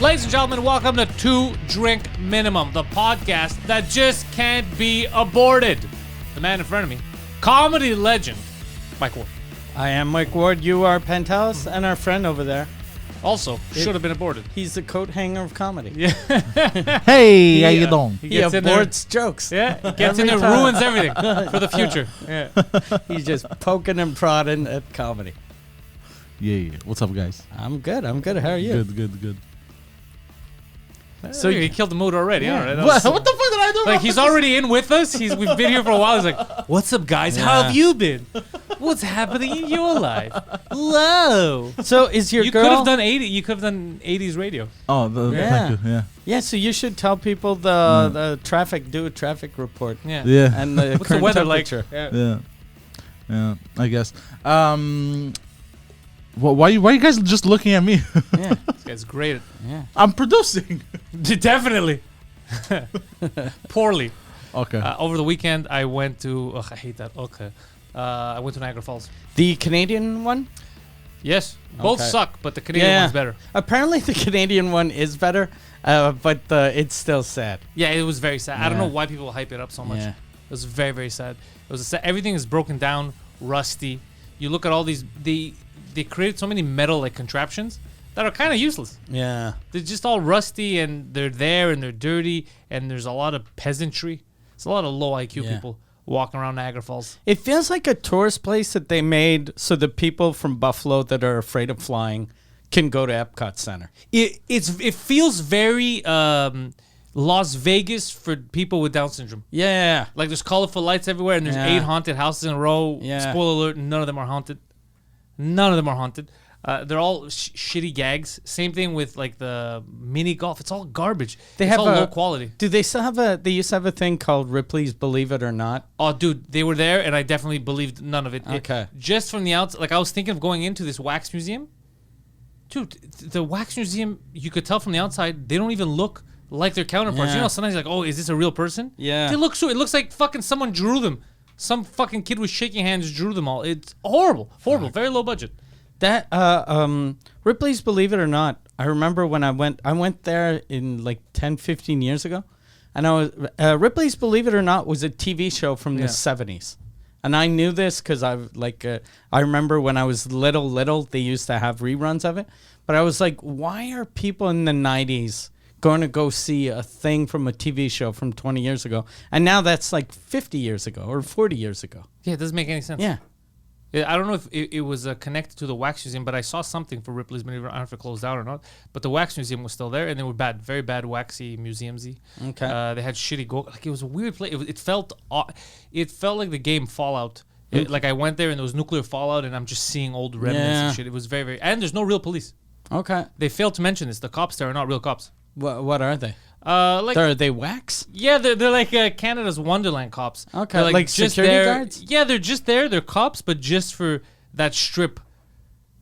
Ladies and gentlemen, welcome to Two Drink Minimum, the podcast that just can't be aborted. The man in front of me, comedy legend, Mike Ward. I am Mike Ward, you are Pantelis, and our friend over there. Also, should have been aborted. He's the coat hanger of comedy. Yeah. Hey, how you doing? He aborts jokes. Yeah, gets in there, ruins everything for the future. Yeah. He's just poking and prodding at comedy. Yeah. What's up, guys? I'm good. How are you? Good. So he killed the mood already. Yeah. All right, What the fuck did I do? like he's already in with us. We've been here for a while. He's like, "What's up, guys? How have you been? What's happening in your life? Hello." So is your You girl... could have done 80. You could have done 80s radio. Oh, thank you. Yeah. Yeah, so you should tell people the traffic, do a traffic report. Yeah. Yeah. And the What's the current weather like? temperature. Yeah. I guess. Why you guys just looking at me? Yeah. This guy's great. Yeah. I'm producing. Definitely. Poorly. Okay. Over the weekend, I went to. I hate that. Okay. I went to Niagara Falls. The Canadian one? Yes. Both Okay. suck, but the Canadian one's better. Apparently the Canadian one is better, but it's still sad. Yeah, it was very sad. I don't Yeah. know why people hype it up so much. Yeah. It was very, very sad. It was everything is broken down, rusty. You look at all these. They created so many metal like contraptions that are kind of useless. Yeah. They're just all rusty and they're there and they're dirty and there's a lot of peasantry. It's a lot of low IQ Yeah. people walking around Niagara Falls. It feels like a tourist place that they made so the people from Buffalo that are afraid of flying can go to Epcot Center. It feels very Las Vegas for people with Down syndrome. Yeah. Like there's colorful lights everywhere and there's 8 haunted houses in a row. Yeah. Spoiler alert, none of them are haunted. None of them are haunted. They're all shitty gags. Same thing with like the mini golf. It's all garbage. It's all low quality. Do they still have they used to have a thing called Ripley's Believe It or Not? Oh, dude, they were there, and I definitely believed none of it. Okay. Just from the outside, like I was thinking of going into this wax museum. Dude, the wax museum, you could tell from the outside, they don't even look like their counterparts. Yeah. You know, sometimes you're like, oh, is this a real person? Yeah. They look so. It looks like fucking someone drew them. Some fucking kid with shaking hands drew them all. It's horrible. Horrible. Very low budget. That Ripley's Believe It or Not. I remember when I went there in like 10, 15 years ago, and I was Ripley's Believe It or Not was a TV show from the 70s, and I knew this because I remember when I was little they used to have reruns of it, but I was like, why are people in the 90s going to go see a thing from a TV show from 20 years ago, and now that's like 50 years ago or 40 years ago? Yeah, it doesn't make any sense. Yeah. I don't know if it was connected to the wax museum, but I saw something for Ripley's. I don't know if it closed down or not. But the wax museum was still there, and they were bad, very bad, waxy museumsy. Okay. They had shitty like it was a weird place. It felt like the game Fallout. Like I went there and there was nuclear fallout, and I'm just seeing old remnants and shit. It was very, very, and there's no real police. Okay. They failed to mention this. The cops there are not real cops. What are they? Like Are they wax? yeah, they're like Canada's Wonderland cops. Okay, They're like just security there. guards? Yeah, they're just there. They're cops, but just for that strip,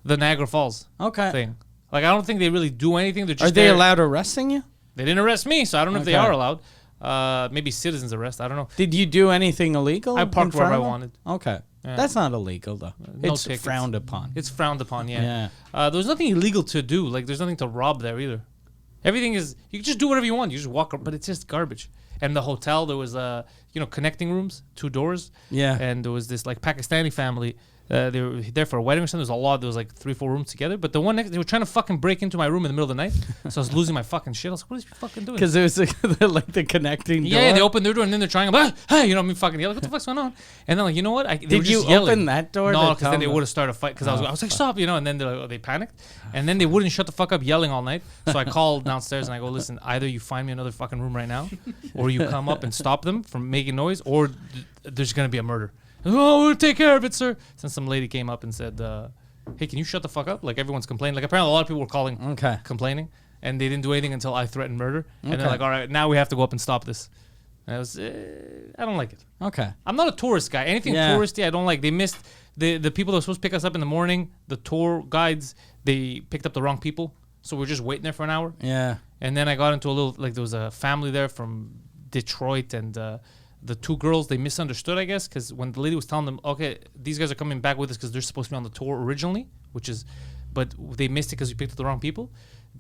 the Niagara Falls thing. Like I don't think they really do anything. They're just Are they there. allowed arresting you? They didn't arrest me, so I don't know if they Okay. are allowed. Maybe citizens arrest. I don't know. Did you do anything illegal? I parked in front wherever of I them? wanted. Okay. Yeah. That's not illegal, though. No It's tickets. frowned upon. It's frowned upon. Yeah. Yeah. There's nothing illegal to do. Like there's nothing to rob there either. Everything is you can just do whatever you want. You just walk, but it's just garbage. And the hotel, there was connecting rooms, 2 doors. Yeah. And there was this like Pakistani family. They were there for a wedding or something. There was like 3-4 rooms together. But the one next, they were trying to fucking break into my room in the middle of the night. So I was losing my fucking shit. I was like, what is he fucking doing? Because it was like the connecting door. Yeah, they opened their door and then they're trying. Hey, you know me fucking yelling. What the fuck's going on? And then like, you know what? They were Did you just yelling. open that door? No, to because tell then they them? would have started a fight. Because I was like, stop, And then they panicked, and then they wouldn't shut the fuck up, yelling all night. So I called downstairs and I go, listen, either you find me another fucking room right now, or you come up and stop them from making noise, or there's gonna be a murder. Oh, we'll take care of it, sir. Then some lady came up and said, hey, can you shut the fuck up? Like everyone's complaining. Like apparently a lot of people were calling, complaining, and they didn't do anything until I threatened murder. And they're like, all right, now we have to go up and stop this. And I was, I don't like it. Okay. I'm not a tourist guy. Anything touristy, I don't like. They missed the people that were supposed to pick us up in the morning. The tour guides, they picked up the wrong people, so we were just waiting there for an hour. Yeah. And then I got into a little there was a family there from Detroit, and the 2 girls, they misunderstood, I guess, because when the lady was telling them, okay, these guys are coming back with us because they're supposed to be on the tour originally, which is but they missed it because we picked up the wrong people.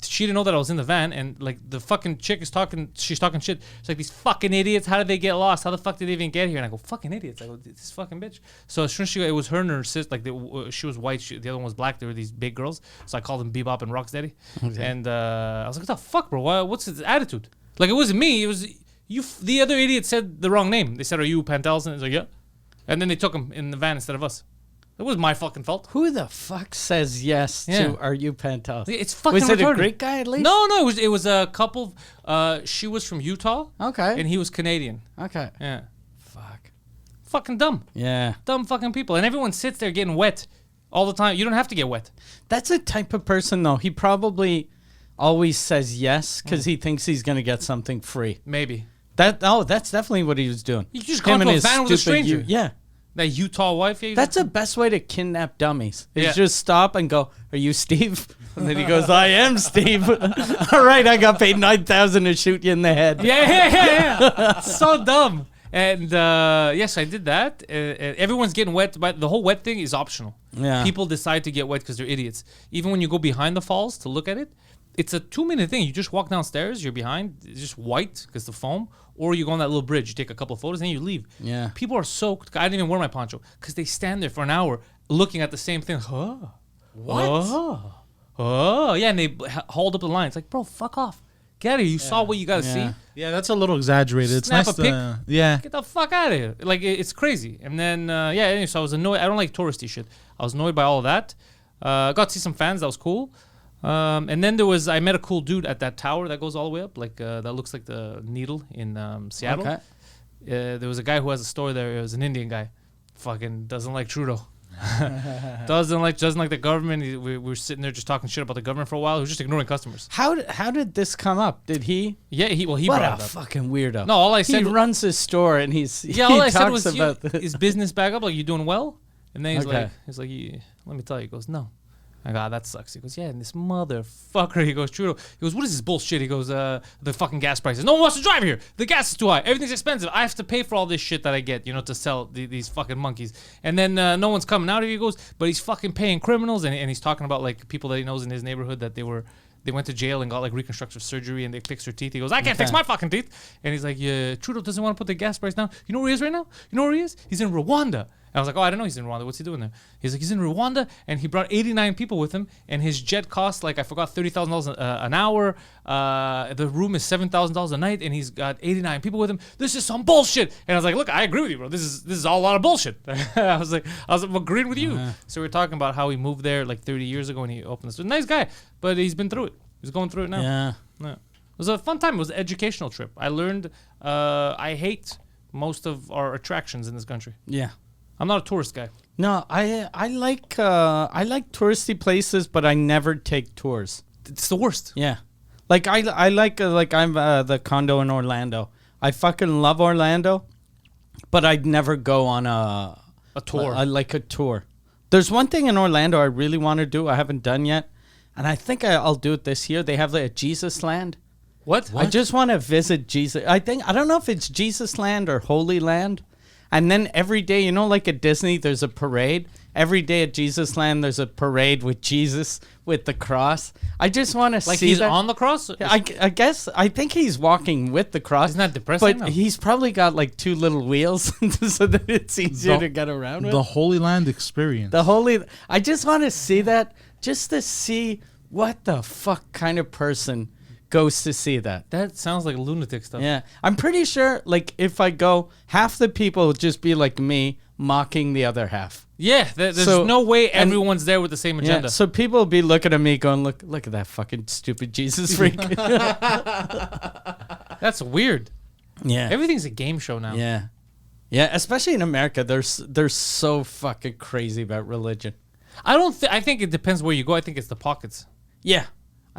She didn't know that I was in the van, and like the fucking chick is talking. She's talking shit. She's like, these fucking idiots. How did they get lost? How the fuck did they even get here? And I go, fucking idiots. I go, this fucking bitch. So as soon as it was her and her sister. Like she was white. The other one was black. They were these big girls. So I called them Bebop and Rocksteady. Okay. And I was like, what the fuck, bro? What's his attitude? Like it wasn't me. It was you. The other idiot said the wrong name. They said, are you Pantelis? And it's like, yeah. And then they took him in the van instead of us. It was my fucking fault. Who the fuck says yes to "Are you Pantelis"? It's fucking Was it retarded. a Greek guy at least? No. It was a couple. She was from Utah. Okay. And he was Canadian. Okay. Yeah. Fuck. Fucking dumb. Yeah. Dumb fucking people. And everyone sits there getting wet all the time. You don't have to get wet. That's a type of person though. He probably always says yes because he thinks he's gonna get something free. Maybe. That's definitely what he was doing. You just got into a van with a stranger. Yeah. That Utah wife. Yeah, That's the best way to kidnap dummies. Is Yeah. just stop and go, "Are you Steve?" And then he goes, "I am Steve." All right, I got paid 9,000 to shoot you in the head. Yeah. So dumb. And yes, I did that. Everyone's getting wet, but the whole wet thing is optional. Yeah. People decide to get wet because they're idiots. Even when you go behind the falls to look at it, it's a 2-minute thing. You just walk downstairs, you're behind, it's just white because the foam, or you go on that little bridge, you take a couple of photos, and you leave. Yeah. People are soaked. I didn't even wear my poncho because they stand there for an hour looking at the same thing. Oh. What? Oh. Yeah, and they hold up the line. It's like, bro, fuck off. Get out of here. You saw what you got to see. Yeah, that's a little exaggerated. It's Snap nice a pic. to, yeah. Get the fuck out of here. Like, it's crazy. And then, anyway, so I was annoyed. I don't like touristy shit. I was annoyed by all of that. Got to see some fans. That was cool. And then I met a cool dude at that tower that goes all the way up. Like, that looks like the Needle in Seattle. Okay. There was a guy who has a store there. It was an Indian guy. Fucking doesn't like Trudeau. doesn't like the government. We were sitting there just talking shit about the government for a while. He was just ignoring customers. How did this come up? Did he? Yeah, he What brought a it up. fucking weirdo. No, all I said he was, runs his store and he all I said talks was, about is business back up? Like, you doing well? And then Okay. he's like, yeah, let me tell you. He goes, no. I go, that sucks. He goes, yeah, and this motherfucker. He goes, Trudeau. He goes, what is this bullshit? He goes, the fucking gas prices. No one wants to drive here. The gas is too high. Everything's expensive. I have to pay for all this shit that I get, to sell these fucking monkeys. And then no one's coming out here. He goes, but he's fucking paying criminals. And he's talking about like people that he knows in his neighborhood that they went to jail and got like reconstructive surgery and they fixed their teeth. He goes, I can't fix my fucking teeth. And he's like, yeah, Trudeau doesn't want to put the gas price down. You know where he is right now? You know where he is? He's in Rwanda. I was like, oh, I don't know he's in Rwanda. What's he doing there? He's like, he's in Rwanda, and he brought 89 people with him, and his jet cost, like, I forgot, $30,000 an hour. The room is $7,000 a night, and he's got 89 people with him. This is some bullshit. And I was like, look, I agree with you, bro. This is all a lot of bullshit. I was agreeing with you. So we were talking about how he moved there like 30 years ago, and he opened this. Nice guy, but he's been through it. He's going through it now. Yeah. It was a fun time. It was an educational trip. I learned I hate most of our attractions in this country. Yeah. I'm not a tourist guy. No, I like touristy places, but I never take tours. It's the worst. Yeah, like I like I'm the condo in Orlando. I fucking love Orlando, but I'd never go on a tour. I like a tour. There's one thing in Orlando I really want to do. I haven't done yet, and I think I'll do it this year. They have a Jesus Land. What? I just want to visit Jesus. I don't know if it's Jesus Land or Holy Land. And then every day, like at Disney, there's a parade. Every day at Jesus Land, there's a parade with Jesus with the cross. I just want to see like he's that. on the cross? I guess, I think he's walking with the cross. Isn't that depressing? But he's probably got like 2 little wheels so that it's easier to get around with. The Holy Land experience. I just want to see that, just to see what the fuck kind of person goes to see that. That sounds like lunatic stuff. Yeah. I'm pretty sure, like, if I go, half the people will just be like me, mocking the other half. Yeah, there's no way everyone's there with the same agenda. Yeah, so people will be looking at me going, look at that fucking stupid Jesus freak. That's weird. Yeah. Everything's a game show now. Yeah. Yeah, especially in America, they're so fucking crazy about religion. I think it depends where you go. I think it's the pockets. Yeah.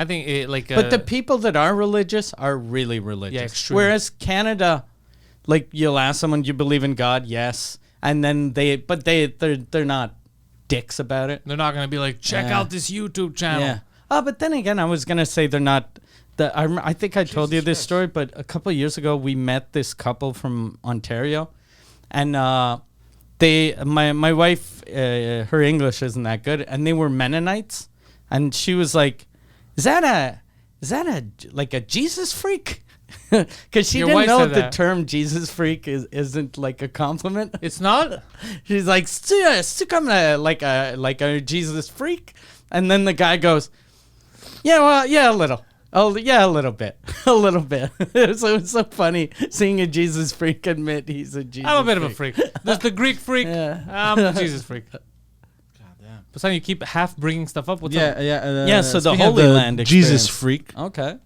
I think it but the people that are religious are really religious. Yeah, extreme. Whereas Canada, like, you'll ask someone, do you believe in God? Yes. And then they're not dicks about it. They're not going to be like, check out this YouTube channel. Yeah. Oh, but then again, I was going to say they're not. I think I told you this story, but a couple of years ago, we met this couple from Ontario. And my wife, her English isn't that good. And they were Mennonites. and she was like, "Is that a like a Jesus freak?" Because she Your didn't wife know said the that. term Jesus freak isn't like a compliment. It's not. She's like, still coming like a Jesus freak, and then the guy goes, "Yeah, well, yeah, a little." Oh yeah, a little bit, a little bit. So it's so funny seeing a Jesus freak admit he's a Jesus. I'm a bit of a freak. There's the Greek freak. Yeah. I'm a Jesus freak. Goddamn. But son, you keep half bringing stuff up. What's Yeah, up? yeah. Yeah, so the speaking of Holy Land Jesus experience. freak. Okay.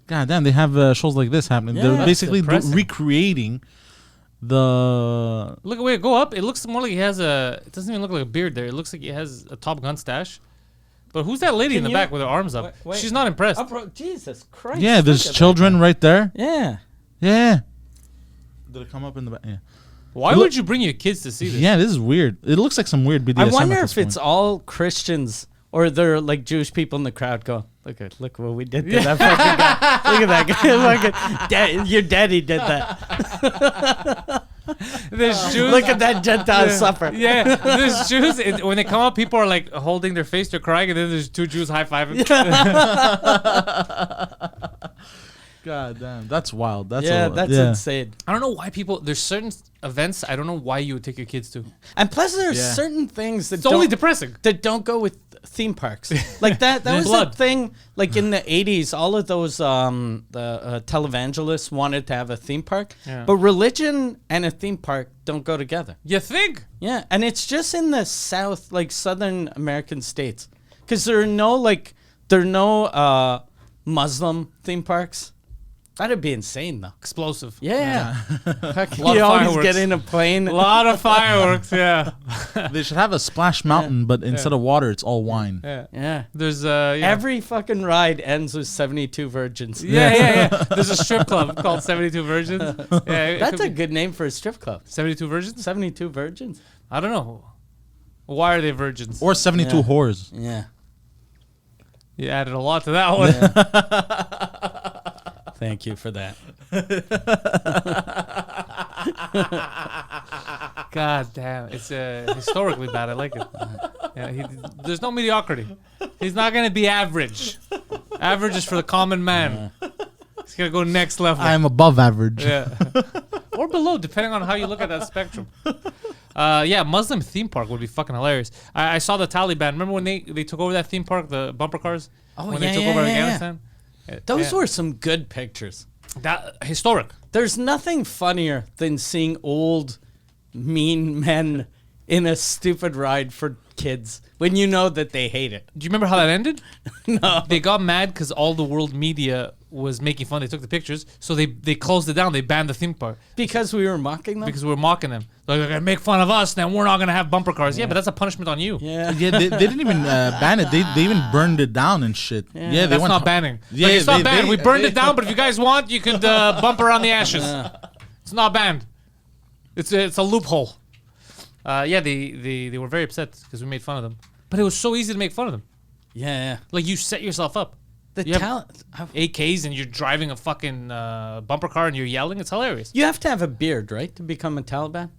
God damn, they have shows like this happening. Yeah. They're That's basically depressing. recreating the. Look, wait, go up. It looks more like he has a. It doesn't even look like a beard there. It looks like he has a Top Gun stash. But who's that lady in the Can back you- with her arms up? wait. She's not impressed. Jesus Christ. Yeah, there's look at children right there. that. Yeah. Yeah. Did it come up in the back? Yeah. Why Look- would you bring your kids to see this? Yeah, this is weird. It looks like some weird BDSM. I wonder at if this it's point. all Christians or they're like Jewish people in the crowd go, look what we did to that fucking guy. Look at that guy. Fucking your daddy did that. There's Jews. Look at that Gentile suffer. Yeah, there's Jews. When they come up, people are like holding their face, they're crying, and then there's two Jews high fiving. God damn, that's wild. That's That's insane. I don't know why people. There's certain events I don't know why you would take your kids to. And plus there's Yeah. certain things that It's only don't depressing. that don't go with theme parks. Like that was Blood. the thing, like in the 80s, all of those televangelists wanted to have a theme park, Yeah. but religion and a theme park don't go together. You think? Yeah, and it's just in the South, like Southern American states, because there are no Muslim theme parks. That'd be insane, though. Explosive. Yeah, Lot you of always fireworks. get in a plane. A lot of fireworks. Yeah. They should have a splash mountain, but instead of water, it's all wine. Yeah. Yeah, There's every fucking ride ends with 72 virgins. Yeah. There's a strip club called 72 Virgins. Yeah, it That's could a be- good name for a strip club. 72 Virgins. 72 virgins. I don't know. Why are they virgins? Or 72 Yeah. whores. Yeah. You added a lot to that one. Thank you for that. God damn, it's historically bad. I like it. Yeah, there's no mediocrity. He's not gonna be average. Average is for the common man. He's gonna go next level. I am above average. Yeah, or below, depending on how you look at that spectrum. Yeah, Muslim theme park would be fucking hilarious. I saw the Taliban. Remember when they took over that theme park, the bumper cars? Oh, when yeah, they took yeah, over yeah, yeah. Afghanistan. Those Yeah. were some good pictures. That historic. There's nothing funnier than seeing old, mean men in a stupid ride for kids when you know that they hate it. Do you remember how that ended? No. They got mad because all the world media was making fun. They took the pictures, so they closed it down. They banned the theme park Because we were mocking them? because we were mocking them. Like, they're gonna make fun of us, then we're not gonna have bumper cars. Yeah, but that's a punishment on you. Yeah. Yeah, they didn't even ban it. They even burned it down and shit. Yeah, they That's went not banning. Yeah, Like, it's not they- banned. they- We burned they- it down, but if you guys want, you could bump around the ashes. It's not banned. It's a loophole. Yeah, they were very upset because we made fun of them. But it was so easy to make fun of them. Yeah. Like, you set yourself up. The You have talent. AKs and you're driving a fucking bumper car and you're yelling. It's hilarious. You have to have a beard, right, to become a Taliban?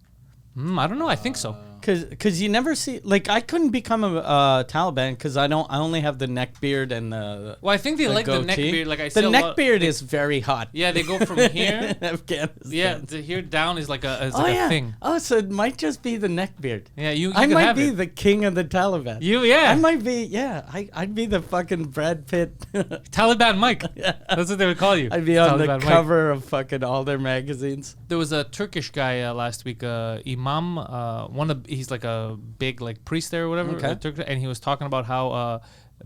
I don't know. I think so. Cause you never see, like, I couldn't become a Taliban because I only have the neck beard and the Well, I think they like the neck goatee. beard. Like I said, The neck beard is very hot. Yeah, they go from here. in Afghanistan. Yeah, to here down is like a Oh, yeah. thing. Oh, so it might just be the neck beard. Yeah, you I could might have be it. the king of the Taliban. Yeah. I might be, yeah. I'd be the fucking Brad Pitt. Taliban Mike. That's what they would call you. I'd be on the Taliban Mike. cover of fucking all their magazines. There was a Turkish guy last week, Imam. He's like a big like priest there or whatever. Okay. Turkish, and he was talking about how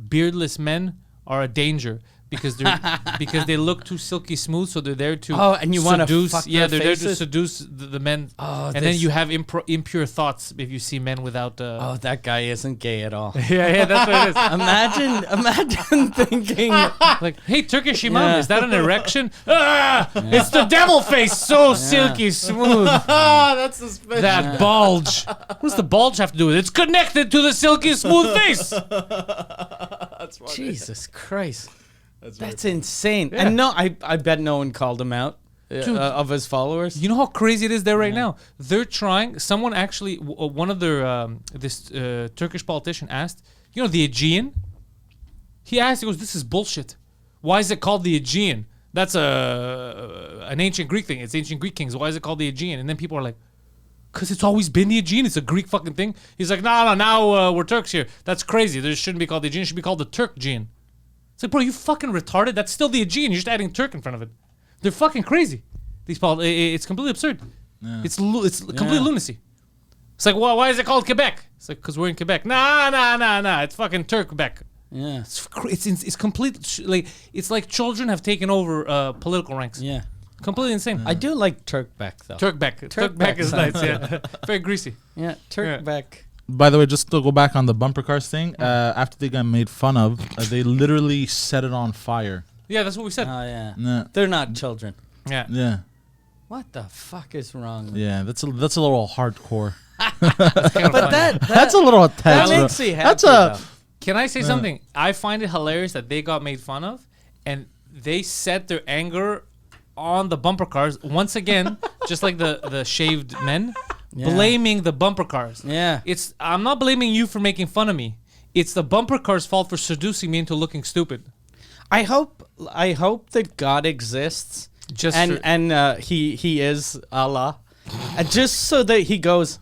beardless men are a danger. Because they look too silky smooth, so they're there to Oh, and you wanna seduce. fuck Yeah, their they're there to faces? seduce the men. Oh, and then you have impure thoughts if you see men without. Oh, that guy isn't gay at all. yeah, that's what it is. Imagine thinking. Like, hey, Turkish Imam, Yeah. is that an erection? It's the devil face, so silky smooth. That's suspicious. That bulge. What does the bulge have to do with it? It's connected to the silky smooth face. That's funny. Jesus Christ. That's That's insane. Yeah. And no, I bet no one called him out Dude. of his followers. You know how crazy it is there right now? They're trying. Someone actually, one of their this Turkish politician asked, You know the Aegean? He asked, he goes, this is bullshit. Why is it called the Aegean? That's an ancient Greek thing. It's ancient Greek kings. Why is it called the Aegean? And then people are like, because it's always been the Aegean. It's a Greek fucking thing. He's like, no, now we're Turks here. That's crazy. There shouldn't be called the Aegean. It should be called the Turk-Gean. It's like, bro, you fucking retarded. That's still the Aegean. You're just adding Turk in front of it. They're fucking crazy. These people, it's completely absurd. Yeah. It's complete lunacy. It's like, why is it called Quebec? It's like, because we're in Quebec. Nah. It's fucking Turk-Quebec. Yeah. It's complete, like, it's like children have taken over political ranks. Yeah. Completely insane. I do like Turkbeck though. Turkbeck is nice, yeah. Very greasy. Yeah, Turkbeck. By the way, just to go back on the bumper cars thing, after they got made fun of, they literally set it on fire. Yeah, that's what we said. Oh yeah. Yeah. They're not children. Yeah. Yeah. What the fuck is wrong? Yeah, that's a little hardcore. But that's a little attached. That makes me happy. Can I say something? I find it hilarious that they got made fun of, and they set their anger on the bumper cars once again, just like the shaved men, blaming the bumper cars. Yeah, I'm not blaming you for making fun of me. It's the bumper cars' fault for seducing me into looking stupid. I hope that God exists, he is Allah, and just so that he goes,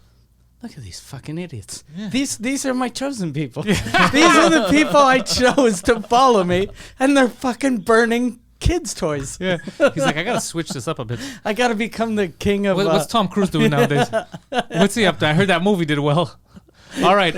look at these fucking idiots. Yeah. These are my chosen people. These are the people I chose to follow me, and they're fucking burning kids' toys. Yeah. He's like, I gotta switch this up a bit. I gotta become the king of. What's Tom Cruise doing nowadays? What's he up to? I heard that movie did well. All right,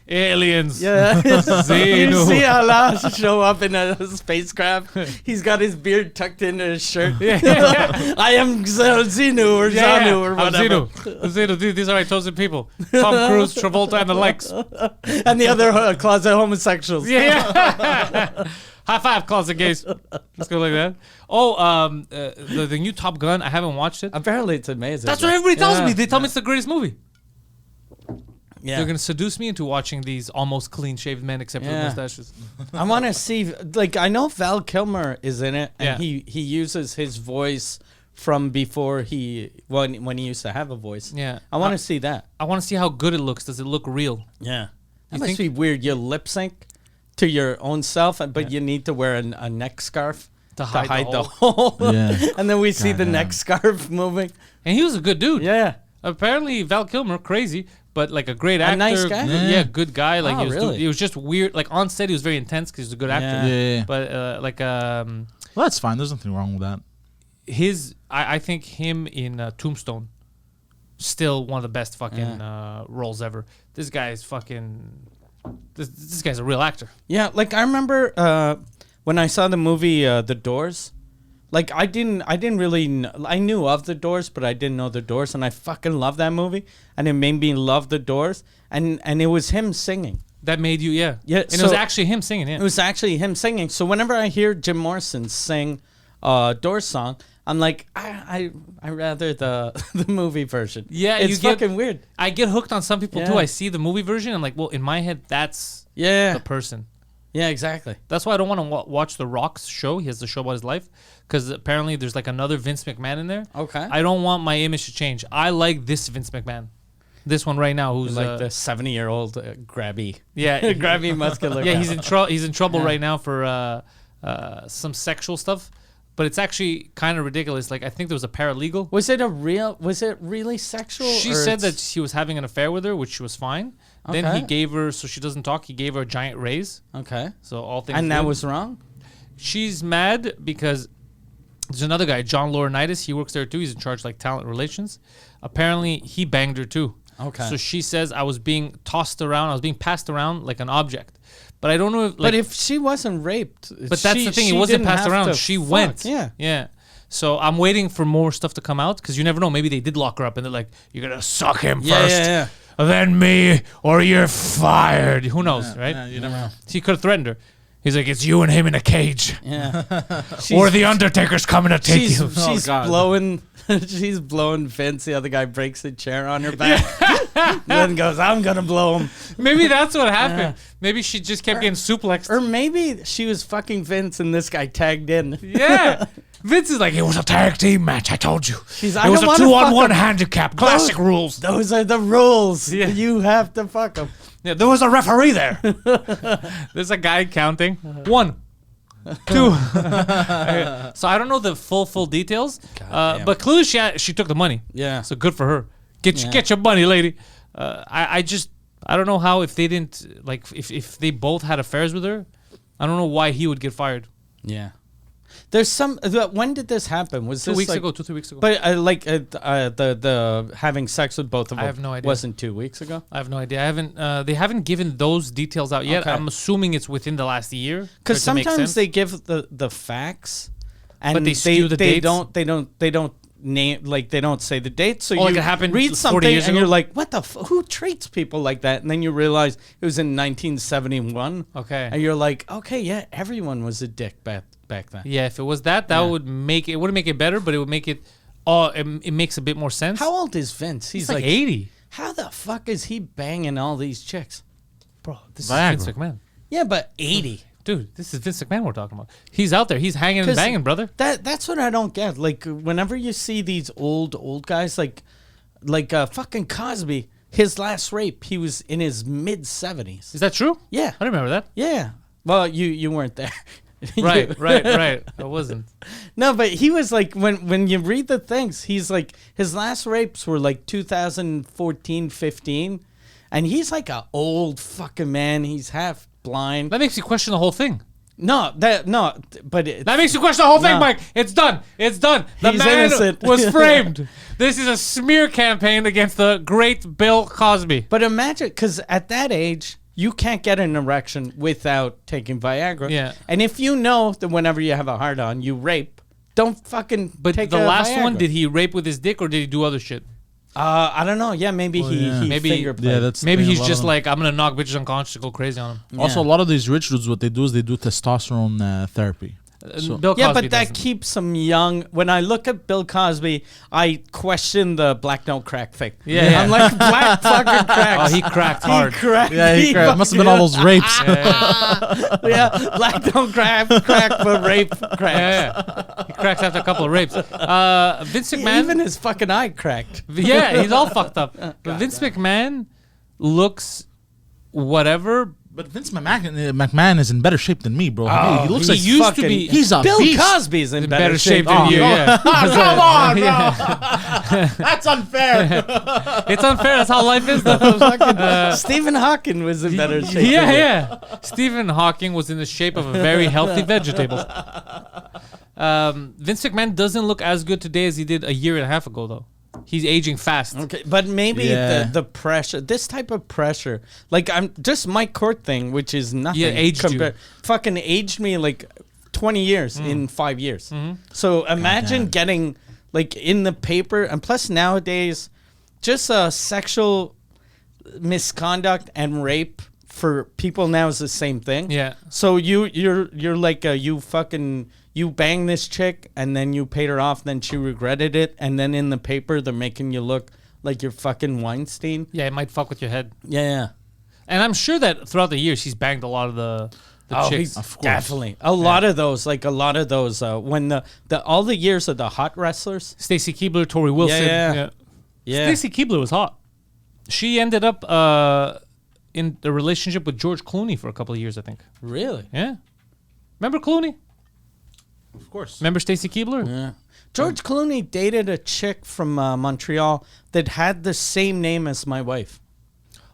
aliens. Yeah. Xenu. You see Allah show up in a spacecraft. He's got his beard tucked into his shirt. I am Xenu or Zanu or whatever. I'm Xenu. These are my chosen people. Tom Cruise, Travolta, and the likes. And the other closet homosexuals. Yeah. High five, closet gays. Let's go like that. Oh, the new Top Gun. I haven't watched it. Apparently, it's amazing. That's what everybody tells me. They tell me it's the greatest movie. Yeah. They're going to seduce me into watching these almost clean-shaved men except for the mustaches. I want to see, like, I know Val Kilmer is in it, and he uses his voice from before when he used to have a voice. Yeah. I want to see that. I want to see how good it looks. Does it look real? Yeah. That must be weird. You lip sync to your own self, but you need to wear a neck scarf to hide the hole. Yeah. And then we see the neck scarf moving. And he was a good dude. Yeah. Apparently, Val Kilmer, crazy, but like a great actor. A nice guy? Yeah, good guy. Like really? He was just weird. Like on set, he was very intense because he's a good actor. Yeah. But well, that's fine. There's nothing wrong with that. I think him in Tombstone, still one of the best fucking roles ever. This guy is fucking. This guy's a real actor. Yeah, like I remember when I saw the movie The Doors. Like I didn't really I knew of The Doors, but I didn't know The Doors, and I fucking love that movie, and it made me love The Doors, and it was him singing. That made you, yeah. And so it was actually him singing, yeah. It was actually him singing. So whenever I hear Jim Morrison sing a Doors song, I'm like, I rather the movie version. Yeah, it's fucking weird. I get hooked on some people too. I see the movie version, I'm like, well, in my head, that's the person. Yeah, exactly. That's why I don't want to watch The Rock's show. He has the show about his life, because apparently there's like another Vince McMahon in there. Okay. I don't want my image to change. I like this Vince McMahon. This one right now, who's like the 70-year-old grabby. Yeah, grabby muscular. Yeah, he's in trouble right now for some sexual stuff. But it's actually kind of ridiculous. Like, I think there was a paralegal. Was it really sexual? She said that he was having an affair with her, which was fine. Okay. Then he gave her, so she doesn't talk, he gave her a giant raise. Okay. So all things And that was wrong? She's mad because there's another guy, John Laurinaitis. He works there too. He's in charge of like talent relations. Apparently, he banged her too. Okay. So she says, I was being passed around like an object. But I don't know if... Like, but if she wasn't raped... But that's the thing. He wasn't passed around. She went. Yeah. Yeah. So I'm waiting for more stuff to come out, because you never know. Maybe they did lock her up and they're like, you're going to suck him first, then me, or you're fired. Who knows, right? Yeah, you never know. He could have threatened her. He's like, it's you and him in a cage. Yeah. Or the Undertaker's coming to take you. She's blowing... She's blowing Vince. The other guy breaks a chair on her back. Then goes, I'm going to blow him. Maybe that's what happened. Maybe she just kept getting suplexed. Or maybe she was fucking Vince and this guy tagged in. Yeah. Vince is like, it was a tag team match, I told you. It was a 2-on-1 handicap. Classic rules. Those are the rules. Yeah. You have to fuck them. Yeah, there was a referee there. There's a guy counting. 1, 2. So I don't know the full details. But clearly she took the money. Yeah. So good for her. Get your money, lady. I don't know how if they didn't like if they both had affairs with her. I don't know why he would get fired. Yeah. There's some. When did this happen? Was 2 this weeks like, ago? 2-3 weeks ago. But the having sex with both of them. I have no idea. Wasn't 2 weeks ago. I have no idea. I haven't. They haven't given those details out yet. Okay. I'm assuming it's within the last year. Because sometimes they give the facts, and But they skew the dates? They don't name, like, they don't say the date. So like you it happened read 40 something years and ago? you're like, what the who treats people like that? And then you realize it was in 1971. Okay. And you're like, okay, yeah, everyone was a dick back then. Yeah, if it was that would make it. It wouldn't make it better, but it would make it. It makes a bit more sense. How old is Vince? He's like 80. How the fuck is he banging all these chicks? Bro, this Viagra. is Vince McMahon. Yeah, but 80. Dude, this is Vince McMahon we're talking about. He's out there. He's hanging and banging, brother. That's what I don't get. Like, whenever you see these old guys, like fucking Cosby, his last rape, he was in his mid 70s. Is that true? Yeah, I don't remember that. yeah. Well, you weren't there. Right. I wasn't. No, but he was like, when you read the things, he's like, his last rapes were like 2014, 15, and he's like an old fucking man. He's half blind. That makes you question the whole thing. But That makes you question the whole thing, No. Mike. It's done. The He's man innocent. was framed. This is a smear campaign against the great Bill Cosby. But imagine, because at that age, you can't get an erection without taking Viagra. Yeah. And if you know that whenever you have a hard on, you rape, don't fucking But take the a last Viagra. one, did he rape with his dick or did he do other shit? I don't know. Yeah, maybe he Maybe- finger played. Yeah, that's Maybe the thing, he's a lot just of them- like, I'm gonna knock bitches unconscious to go crazy on him. Also, a lot of these rich dudes, what they do is they do testosterone therapy. So- Bill Cosby Yeah, but that doesn't. keeps them young. When I look at Bill Cosby, I question the black don't crack thing. Yeah. I'm like, black fucking cracks. Oh, he cracked hard. He cracked. Yeah, he cracked. Must have been all those rapes. Yeah, black don't crack, but rape cracks. Yeah. He cracks after a couple of rapes. Vince McMahon. Even his fucking eye cracked. Yeah, he's all fucked up. But Vince McMahon looks whatever. But Vince McMahon is in better shape than me, bro. He looks he like used to be- He's a Bill beast. Cosby's in Better shape than than you. Yeah. Come on, bro. Yeah. That's unfair. It's unfair. That's how life is, though. Stephen Hawking was in better shape. than you. Yeah. Stephen Hawking was in the shape of a very healthy vegetable. Vince McMahon doesn't look as good today as he did a year and a half ago, though. He's aging fast. Okay, but maybe Yeah. the pressure, this type of pressure, like I'm just my court thing, which is nothing. Yeah, aged you. Fucking aged me like 20 years in 5 years. So imagine getting like in the paper, and plus nowadays, just sexual misconduct and rape for people now is the same thing. Yeah. So you're like you bang this chick and then you paid her off, then she regretted it, and then in the paper they're making you look like you're fucking Weinstein. Yeah, it might fuck with your head. Yeah. And I'm sure that throughout the years, he's banged a lot of the chicks. He's definitely a lot of those. When the all the years of the hot wrestlers. Stacy Keibler, Tori Wilson. Yeah. Stacy Keibler was hot. She ended up in a relationship with George Clooney for a couple of years, I think. Really? Yeah. Remember Clooney? Of course. Remember Stacy Keibler? Yeah. George Clooney dated a chick from Montreal that had the same name as my wife.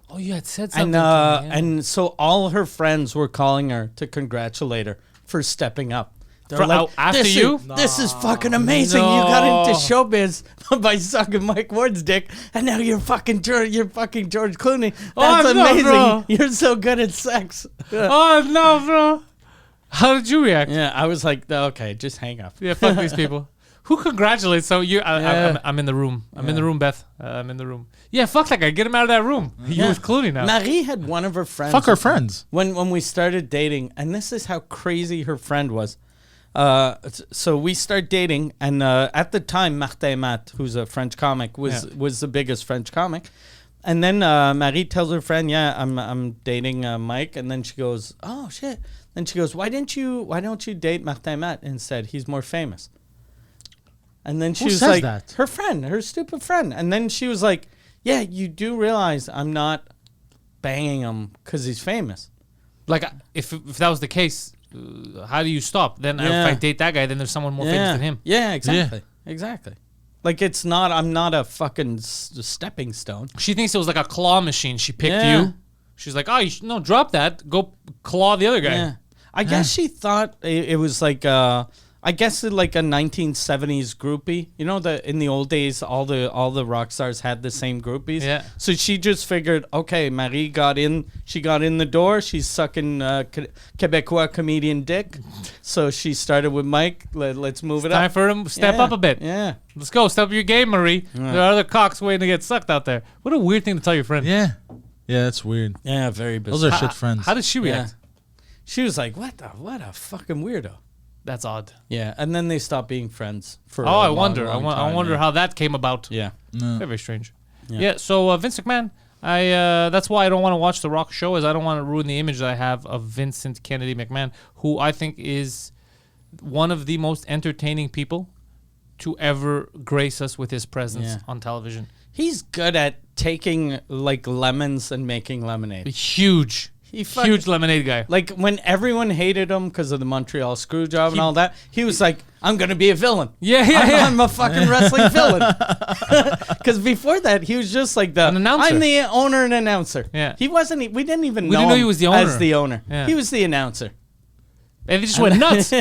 Oh, you had said something. And so all her friends were calling her to congratulate her for stepping up. They're After this you? This is fucking amazing. You got into showbiz by sucking Mike Ward's dick, and now you're fucking George Clooney. That's amazing. bro. You're so good at sex. Oh, no, bro. How did you react? Yeah, I was like, okay, just hang up. Yeah, fuck these people. Who congratulates? So you, Yeah. I'm in the room. I'm in the room, Beth. I'm in the room. Yeah, fuck that guy. Get him out of that room. You with Clooney now. Marie had one of her friends. Fuck her friends. When we started dating, and this is how crazy her friend was. So we start dating, and at the time, Martin Matt, who's a French comic, was the biggest French comic. And then Marie tells her friend, "Yeah, I'm dating Mike." And then she goes, "Oh shit!" Then she goes, "Why don't you date Martin Matt instead? He's more famous." And then she Who was says like, that? her friend, her stupid friend. And then she was like, "Yeah, you do realize I'm not banging him because he's famous. Like, if that was the case, how do you stop? Then if I date that guy, then there's someone more famous than him. Yeah, exactly. Like, it's not. I'm not a fucking stepping stone. She thinks it was like a claw machine. She picked you. She's like, oh, no, drop that. Go claw the other guy. Yeah. I guess she thought it was like I guess like a 1970s groupie. You know, in the old days, all the rock stars had the same groupies. Yeah. So she just figured, okay, Marie got in. She got in the door. She's sucking Quebecois comedian dick. So she started with Mike. Let's move it up. Time for him to step up a bit. Yeah. Let's go. Step up your game, Marie. There are other cocks waiting to get sucked out there. What a weird thing to tell your friend. Yeah. Yeah, that's weird. Yeah, very bizarre. Those are shit friends. How did she react? She was like, what a fucking weirdo. That's odd. Yeah, and then they stopped being friends for I long, wonder. long I time, wonder how that came about. Yeah. No. Very, very strange. Yeah. Yeah, so Vince McMahon, that's why I don't want to watch The Rock show, is I don't want to ruin the image that I have of Vincent Kennedy McMahon, who I think is one of the most entertaining people to ever grace us with his presence on television. He's good at taking like lemons and making lemonade. Huge lemonade guy. Like when everyone hated him because of the Montreal screw job and all that, he was like, I'm going to be a villain. I'm a fucking wrestling villain. Because before that, he was just like an announcer. I'm the owner and announcer. Yeah. He wasn't, we didn't even We know didn't know him he was the owner. as the owner. Yeah. He was the announcer. And he just went nuts.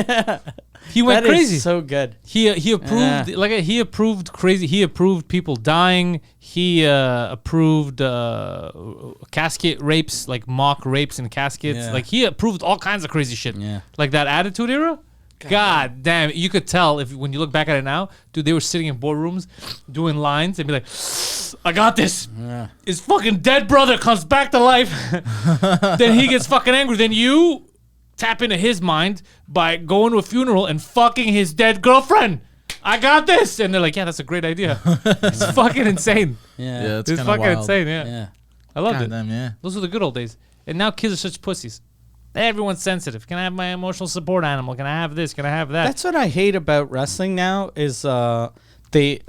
He went That crazy. is so good. He approved he approved crazy. He approved people dying. He approved casket rapes, like mock rapes in caskets. Yeah. Like he approved all kinds of crazy shit. Yeah. Like that Attitude Era. God damn, you could tell when you look back at it now, dude. They were sitting in boardrooms, doing lines, and be like, "I got this." Yeah. His fucking dead brother comes back to life. Then he gets fucking angry. Then you tap into his mind by going to a funeral and fucking his dead girlfriend. I got this. And they're like, yeah, that's a great idea. It's fucking insane. Yeah. It's It's kind of fucking wild. insane, yeah. Yeah. I loved it. Damn, yeah. Those were the good old days. And now kids are such pussies. Everyone's sensitive. Can I have my emotional support animal? Can I have this? Can I have that? That's what I hate about wrestling now is they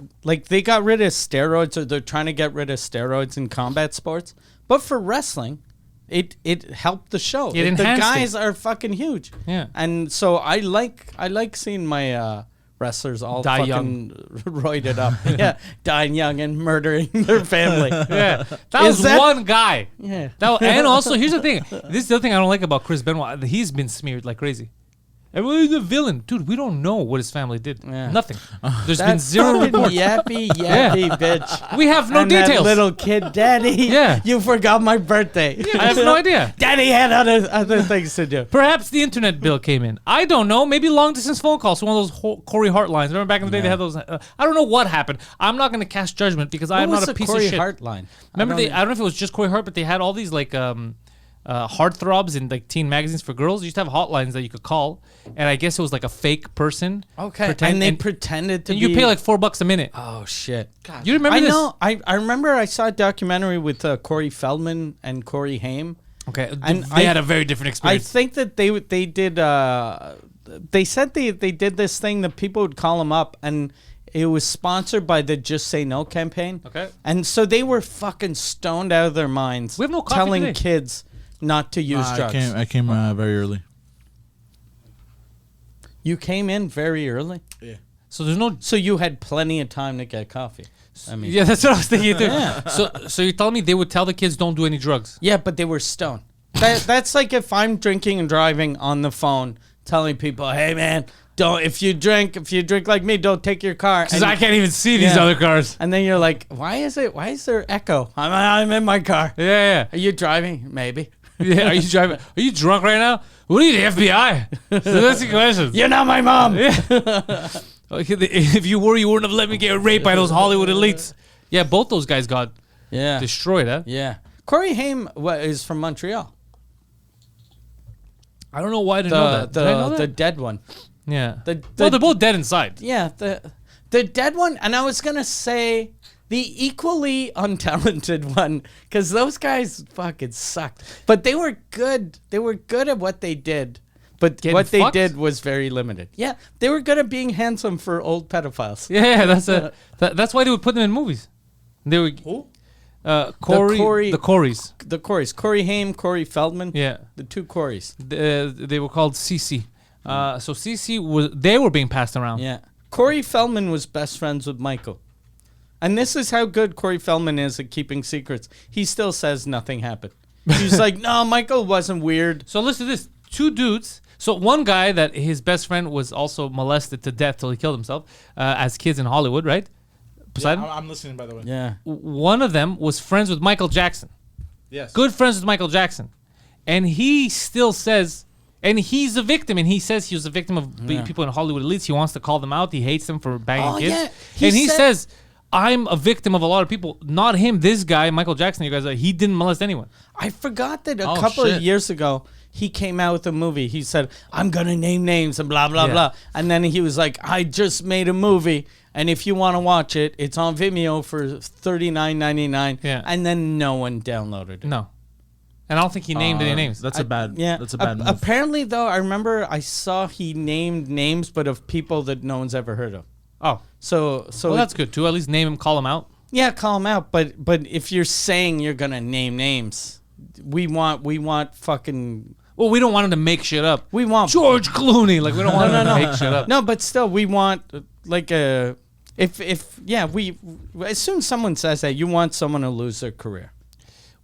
got rid of steroids, or they're trying to get rid of steroids in combat sports. But for wrestling, it helped the show. It The enhanced guys it. are fucking huge. Yeah. And so I like seeing my wrestlers all Die fucking roided up. Yeah, dying young and murdering their family. Yeah. That Is was that- one guy. Yeah. And also, here's the thing. This is the other thing I don't like about Chris Benoit. He's been smeared like crazy. Everybody's a villain. Dude, we don't know what his family did. Yeah. Nothing. There's That been zero fucking reports. yappy bitch. We have no And that details. little kid, Daddy. Yeah. You forgot my birthday. I have no idea. Daddy had other things to do. Perhaps the internet bill came in. I don't know. Maybe long distance phone calls. One of those Corey Hart lines. Remember back in the day they had those. I don't know what happened. I'm not going to cast judgment because I am What not was a the piece Corey of shit. Hart line? Remember I don't know if it was just Corey Hart, but they had all these like heartthrobs in like teen magazines for girls. You used to have hotlines that you could call, and I guess it was like a fake person. Okay. And they pretended to and be. you pay like $4 a minute. Oh shit. You remember I this? know. I remember I saw a documentary with Corey Feldman and Corey Haim. Okay, And they had a very different I experience. think that they did. They said they did this thing that people would call them up, and it was sponsored by the Just Say No campaign. Okay. And so they were fucking stoned out of their minds. We have no coffee telling today. kids not to use drugs. I came very early. You came in very early, So there's no. so you had plenty of time to get coffee. I mean, Yeah, that's what I was thinking too. Yeah. So you're telling me they would tell the kids don't do any drugs? yeah, but they were stoned. That's like if I'm drinking and driving on the phone, telling people, "Hey, man, don't if you drink like me, don't take your car." Because I can't even see these Yeah. other cars. And then you're like, "Why is there echo? I'm in my car. Yeah, Are you driving? Maybe. yeah. Are you driving? Are you drunk right now? What are you, the FBI? So that's the question. You're not my mom." Okay, if you were, you wouldn't have let me get raped by those Hollywood elites. Yeah, both those guys got Yeah. destroyed, huh? Yeah. Corey Haim is from Montreal. I don't know why I didn't know that. Did I know that? The dead one. Yeah. the- Well, they're both dead inside. Yeah, the dead one, and I was gonna say the equally untalented one, because those guys fucking sucked. But they were good. They were good at what they did. But Getting what they fucked? did was very limited. Yeah, they were good at being handsome for old pedophiles. Yeah, that's why they would put them in movies. They would. Who? Corey, the Coreys. The Coreys. Corey Haim, Corey Feldman. Yeah. The two Coreys. They were called CC. So CC they were being passed around. Yeah. Corey Feldman was best friends with Michael. And this is how good Corey Feldman is at keeping secrets. He still says nothing happened. He's like, no, Michael wasn't weird. So listen to this. Two dudes. So one guy that his best friend was also molested to death till he killed himself as kids in Hollywood, right? Poseidon? Yeah, I'm listening, by the way. Yeah. One of them was friends with Michael Jackson. Yes. Good friends with Michael Jackson. And he still says, and he's a victim, and he says he was a victim of people in Hollywood elites. He wants to call them out. He hates them for banging kids. Yeah. He says, I'm a victim of a lot of people. Not him, this guy, Michael Jackson, you guys, he didn't molest anyone. I forgot that a couple of years ago, he came out with a movie. He said, I'm going to name names and blah, blah, blah. And then he was like, I just made a movie. And if you want to watch it, it's on Vimeo for $39.99. Yeah. And then no one downloaded it. No. And I don't think he named any names. That's a bad. Yeah. That's a bad move. Apparently, though, I remember I saw he named names, but of people that no one's ever heard of. Oh. So Well, that's good, too. At least name him, call him out. Yeah, call them out. But if you're saying you're going to name names, we want fucking... Well, we don't want him to make shit up. We want... George Clooney. Like, we don't want him to make shit up. No, but still, we want, like, a... If as soon as someone says that, you want someone to lose their career.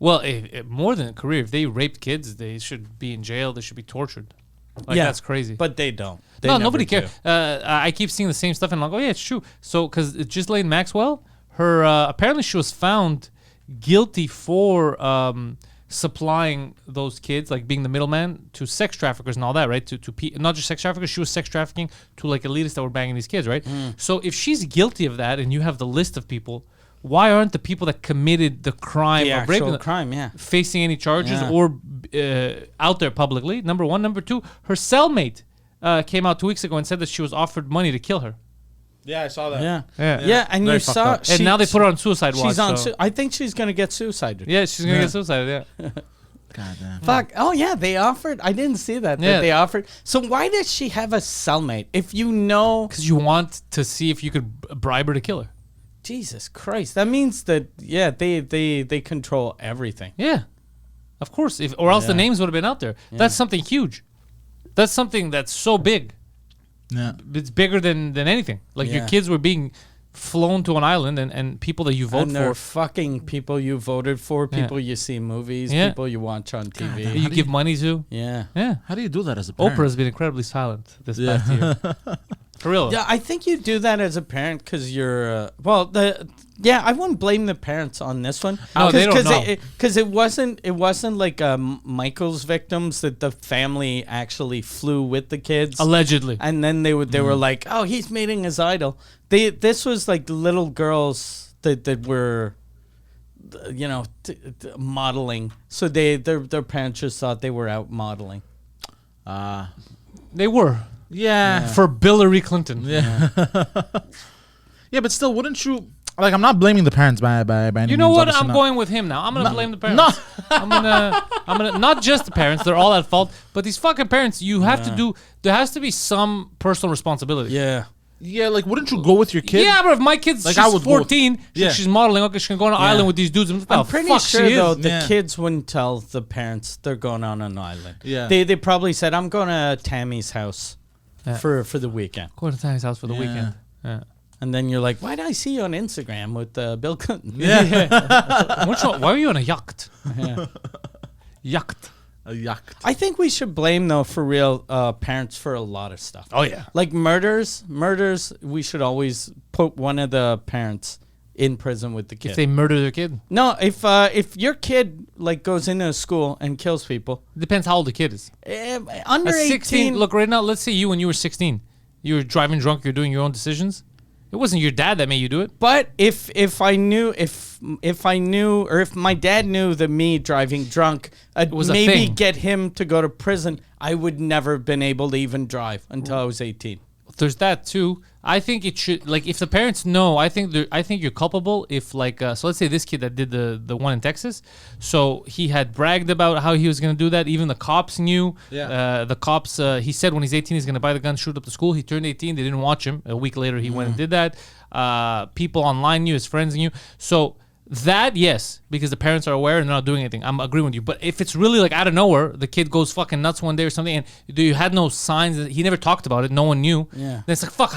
Well, if more than a career, if they raped kids, they should be in jail. They should be tortured. Like, that's crazy. But they don't. No, nobody cares. I keep seeing the same stuff, and I'm like, oh, yeah, it's true. So, because Ghislaine Maxwell, her, apparently she was found guilty for supplying those kids, like being the middleman to sex traffickers and all that, right? Not just sex traffickers, she was sex trafficking to like elitists that were banging these kids, right? So if she's guilty of that and you have the list of people, why aren't the people that committed the crime The of raping actual crime, yeah. facing any charges Yeah. or out there publicly? Number one. Number two, her cellmate came out 2 weeks ago and said that she was offered money to kill her. Yeah, I saw that. Yeah, and Very you fucked saw... up. And now they put her on suicide watch. She's on... so- I think she's going to get suicided. Yeah, she's going to get suicided, yeah. God damn. Fuck. Oh, yeah, they offered... I didn't see that. Yeah. That they offered... So why does she have a cellmate? If you know... Because you want to see if you could bribe her to kill her. Jesus Christ. That means that, yeah, they control everything. Yeah, of course. Or else the Yeah. names would have been out there. That's something huge. That's something that's so big. Yeah. It's bigger than anything. Like your Yeah. kids were being flown to an island and people that you vote And they're for. fucking people you voted for, people you see in movies, Yeah. people you watch on TV. that you give money to. Yeah. Yeah. How do you do that as a parent? Oprah's been incredibly silent this past year. For real. Yeah, I think you do that as a parent because you're. I wouldn't blame the parents on this one. No, they don't know. Because it wasn't like Michael's victims that the family actually flew with the kids, Allegedly. and then they were like, oh, he's meeting his idol. This was like little girls that were, modeling. So their parents just thought they were out modeling. They were. Yeah. For Hillary Clinton. Yeah. Yeah, but still, wouldn't you... Like, I'm not blaming the parents by any You know means, what? obviously I'm not. going with him now. I'm gonna blame the parents. No. I'm gonna not just the parents. They're all at fault. But these fucking parents, you have to do. There has to be some personal responsibility. Yeah. Yeah, like, wouldn't you go with your kid? Yeah, but if my kid's Like, she's I would go with- 14, Yeah. she's modeling. Okay, she can go on an island with these dudes. And I'm pretty sure though the Yeah. kids wouldn't tell the parents they're going on an island. Yeah. They probably said, I'm going to Tammy's house for the weekend. Go to Tammy's house for the Yeah. weekend. Yeah. And then you're like, why did I see you on Instagram with Bill Clinton? Why are you on a yacht? Yacht. A yacht. I think we should blame, though, for real, parents for a lot of stuff. Oh yeah. Like murders, we should always put one of the parents in prison with the kid. If they murder their kid, No, if your kid like goes into a school and kills people, depends how old the kid is. under At 18, 16, look right now. Let's say you when you were 16, you were driving drunk. You're doing your own decisions. It wasn't your dad that made you do it. But if I knew or if my dad knew that me driving drunk was a maybe thing. get him to go to prison, I would never have been able to even drive until I was 18. There's that too. I think it should like if the parents know. I think you're culpable if like so. Let's say this kid that did the one in Texas. So he had bragged about how he was going to do that. Even the cops knew. Yeah. The cops. He said when he's 18 he's going to buy the gun, shoot up the school. He turned 18. They didn't watch him. A week later he went and did that. People online knew. His friends knew. So That, yes, because the parents are aware and they're not doing anything. I'm agreeing with you. But if it's really like out of nowhere, the kid goes fucking nuts one day or something, and you had no signs, he never talked about it, no one knew. Yeah. Then it's like, fuck,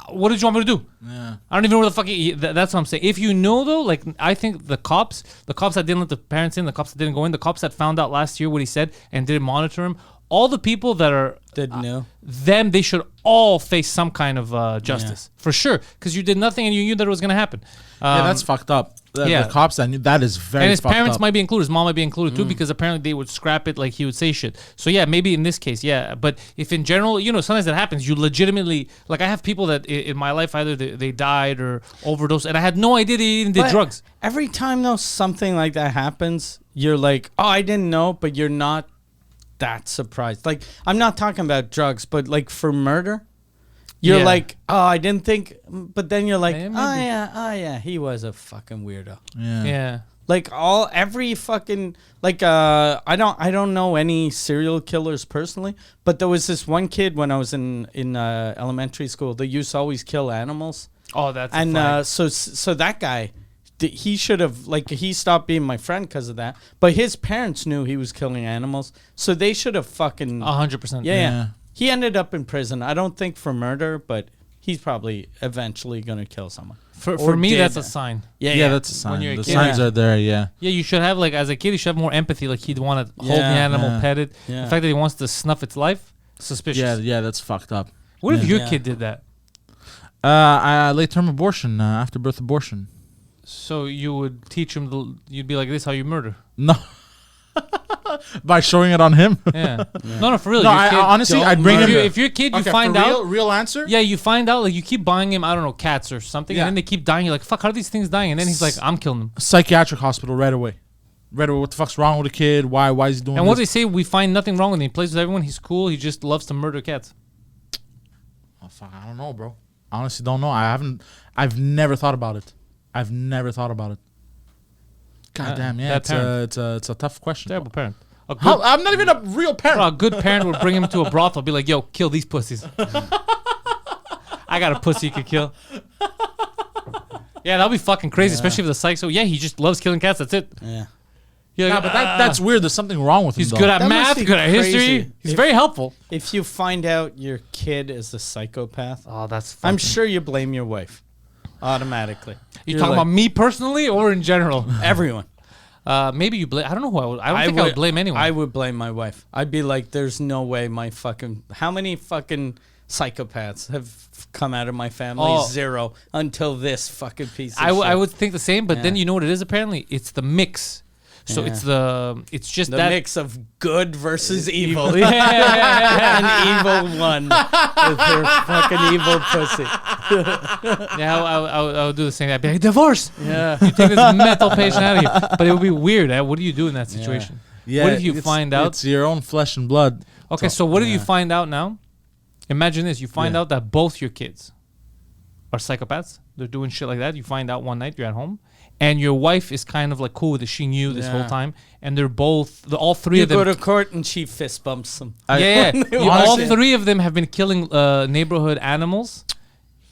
what did you want me to do? Yeah. I don't even know where the fuck. That's what I'm saying. If you know though, like I think the cops that didn't let the parents in, the cops that didn't go in, the cops that found out last year what he said and didn't monitor him, all the people that are Didn't know. them, they should all face some kind of justice for sure, because you did nothing and you knew that it was gonna happen. Yeah, that's fucked up. The cops that knew, that is very. And his fucked parents up. might be included. His mom might be included too, because apparently they would scrap it like he would say shit. So yeah, maybe in this case, yeah. But if in general, sometimes that happens. You legitimately, like I have people that in my life either they died or overdosed, and I had no idea they even did drugs. Every time though something like that happens, you're like, oh, I didn't know, but you're not that surprised. Like, I'm not talking about drugs, but like for murder, you're like, oh, I didn't think, but then you're like, oh yeah, he was a fucking weirdo. Yeah. Like every fucking, like, I don't know any serial killers personally, but there was this one kid when I was in elementary school that used to always kill animals. Oh, that's and so that guy, he should have, like, he stopped being my friend because of that. But his parents knew he was killing animals, so they should have fucking 100%. Yeah. He ended up in prison. I don't think for murder, but he's probably eventually gonna kill someone. For me, that's a sign. Yeah, that's a sign. When you're a The kid. signs are there. Yeah. Yeah, you should have, like, as a kid, you should have more empathy. Like, he'd want to hold the animal, pet it. Yeah. The fact that he wants to snuff its life, suspicious. Yeah, that's fucked up. What if your kid did that? Late term abortion, after birth abortion. So you would teach him, you'd be like, this is how you murder. No. By showing it on him. Yeah. No, for real. No, your kid, honestly, I'd bring him. If your kid, you find out. Real answer? Yeah, you find out, like, you keep buying him, I don't know, cats or something, and then they keep dying. You're like, fuck, how are these things dying? And then he's like, I'm killing them. Psychiatric hospital right away. What the fuck's wrong with the kid? Why is he doing And this? what they say, we find nothing wrong with him. He plays with everyone. He's cool. He just loves to murder cats. Oh, fuck, I don't know, bro. I honestly don't know. I've never thought about it. God damn, yeah. It's a tough question. Terrible parent. I'm not even a real parent. Bro, a good parent would bring him to a brothel, be like, yo, kill these pussies. I got a pussy you could kill. Yeah, that'll be fucking crazy, especially if the psych. So yeah, he just loves killing cats. That's it. Yeah. You're like, But that's weird. There's something wrong with him. He's good at That must math, be good at crazy. history. He's very helpful. If you find out your kid is a psychopath, Oh, that's. I'm sure you blame your wife automatically. You talking about me personally or in general? Everyone? Maybe you blame. I don't know who I would. I don't think I would blame anyone. I would blame my wife. I'd be like, there's no way my fucking... How many fucking psychopaths have come out of my family? Oh. Zero. Until this fucking piece of I shit. would think the same, but then you know what it is apparently? It's the mix. So it's just the that mix of good versus evil. evil. Yeah. An evil one with her fucking evil pussy. Yeah, I would do the same. I'd be like, divorce. Yeah. You take this mental patient out of here. But it would be weird. What do you do in that situation? Yeah, What if you find out? It's your own flesh and blood. Okay, so what if you find out now? Imagine this. You find out that both your kids are psychopaths. They're doing shit like that. You find out one night you're at home. And your wife is kind of like cool with it. She knew this whole time. And they're both, all three You of them. go to court and she fist bumps them. Yeah. All Honestly. three of them have been killing neighborhood animals.